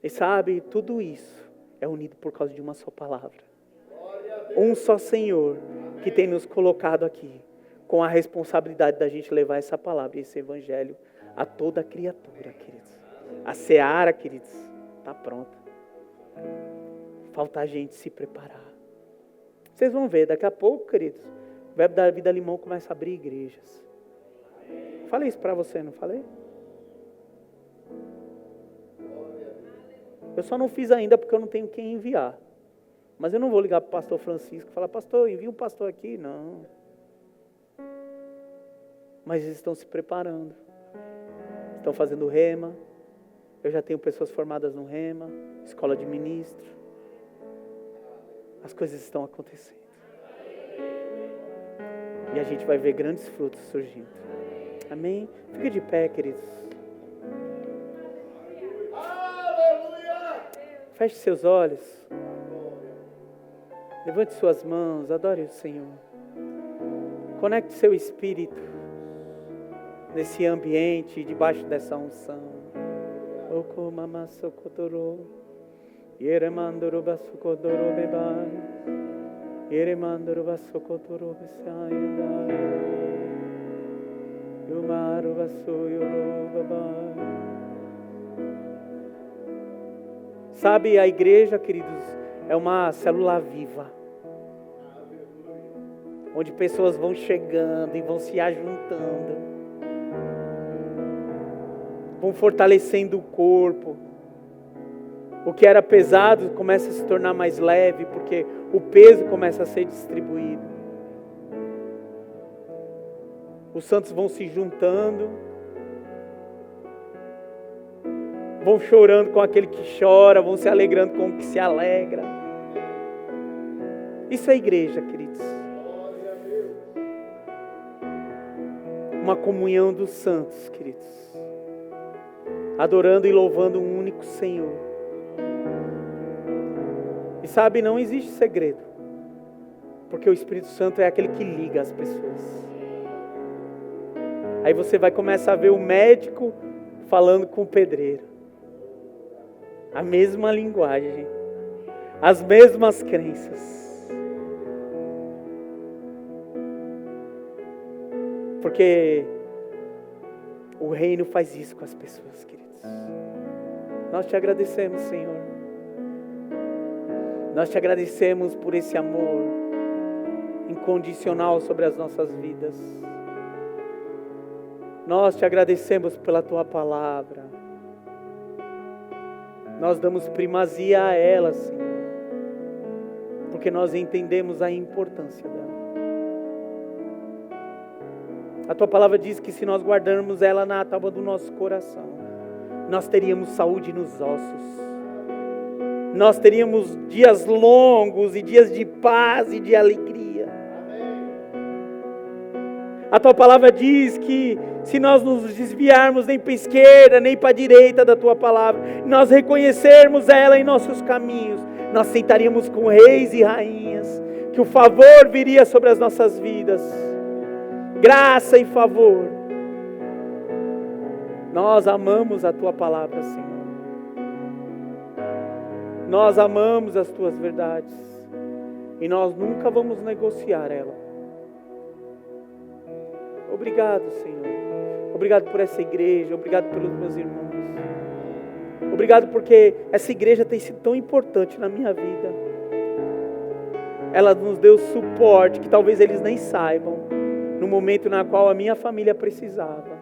Speaker 2: E sabe, tudo isso é unido por causa de uma só palavra. Um só Senhor que tem nos colocado aqui com a responsabilidade da gente levar essa palavra e esse evangelho a toda criatura, queridos. A seara, queridos, está pronta. Falta a gente se preparar. Vocês vão ver, daqui a pouco, queridos, o Verbo da Vida Limão começa a abrir igrejas. Falei isso para você, não falei? Eu só não fiz ainda porque eu não tenho quem enviar. Mas eu não vou ligar para o pastor Francisco e falar, pastor, envia um pastor aqui. Não. Mas eles estão se preparando. Estão fazendo rema. Eu já tenho pessoas formadas no rema, escola de ministro. As coisas estão acontecendo. E a gente vai ver grandes frutos surgindo. Amém? Fique de pé, queridos. Feche seus olhos. Levante suas mãos. Adore o Senhor. Conecte seu espírito nesse ambiente, debaixo dessa unção. Oko mama sokotoro. Yeremandoro basokotoro bebai. Yeremandoro basokotoro besayenda. Yumaro basoyoro babai. Sabe, a igreja, queridos, é uma célula viva. Onde pessoas vão chegando e vão se ajuntando. Vão fortalecendo o corpo. O que era pesado começa a se tornar mais leve, porque o peso começa a ser distribuído. Os santos vão se juntando. Vão chorando com aquele que chora, vão se alegrando com o que se alegra. Isso é igreja, queridos. Uma comunhão dos santos, queridos. Adorando e louvando um único Senhor. E sabe, não existe segredo. Porque o Espírito Santo é aquele que liga as pessoas. Aí você vai começar a ver o médico falando com o pedreiro. A mesma linguagem, as mesmas crenças. Porque o reino faz isso com as pessoas, queridos. Nós te agradecemos, Senhor. Nós te agradecemos por esse amor incondicional sobre as nossas vidas. Nós te agradecemos pela tua palavra. Nós damos primazia a ela, Senhor, porque nós entendemos a importância dela. A tua palavra diz que se nós guardarmos ela na tábua do nosso coração, nós teríamos saúde nos ossos. Nós teríamos dias longos e dias de paz e de alegria. A tua palavra diz que se nós nos desviarmos nem para a esquerda, nem para a direita da tua palavra, nós reconhecermos ela em nossos caminhos, nós sentaríamos com reis e rainhas, que o favor viria sobre as nossas vidas, graça e favor. Nós amamos a tua palavra, Senhor. Nós amamos as tuas verdades e nós nunca vamos negociar ela. Obrigado, Senhor. Obrigado por essa igreja. Obrigado pelos meus irmãos. Obrigado porque essa igreja tem sido tão importante na minha vida. Ela nos deu suporte que talvez eles nem saibam. No momento na qual a minha família precisava.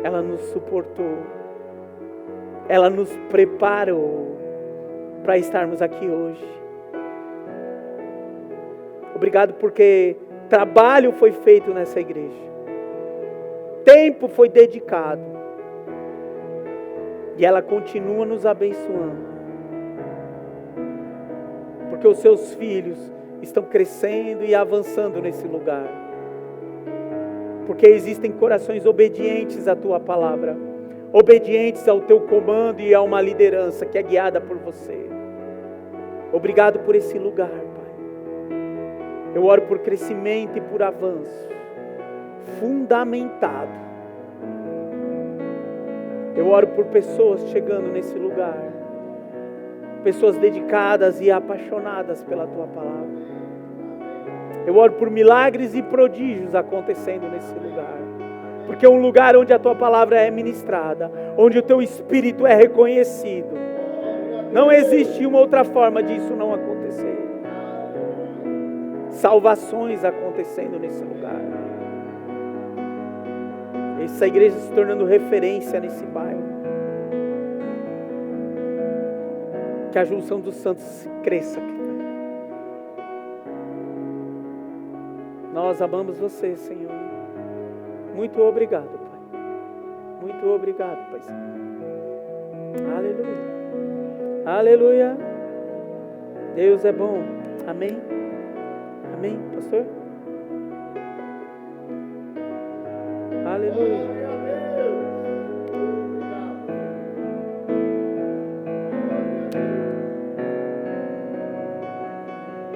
Speaker 2: Ela nos suportou. Ela nos preparou para estarmos aqui hoje. Obrigado porque trabalho foi feito nessa igreja. Tempo foi dedicado. E ela continua nos abençoando. Porque os seus filhos estão crescendo e avançando nesse lugar. Porque existem corações obedientes à tua palavra, obedientes ao teu comando e a uma liderança que é guiada por você. Obrigado por esse lugar, Pai. Eu oro por crescimento e por avanço, fundamentado. Eu oro por pessoas chegando nesse lugar, pessoas dedicadas e apaixonadas pela tua palavra. Eu oro por milagres e prodígios acontecendo nesse lugar, porque é um lugar onde a tua palavra é ministrada, onde o teu espírito é reconhecido. Não existe uma outra forma disso não acontecer. Salvações acontecendo nesse lugar. Essa igreja se tornando referência nesse bairro. Que a junção dos santos cresça. Nós amamos você, Senhor. Muito obrigado, Pai. Muito obrigado, Pai. Aleluia. Aleluia. Deus é bom. Amém. Amém, pastor? Aleluia.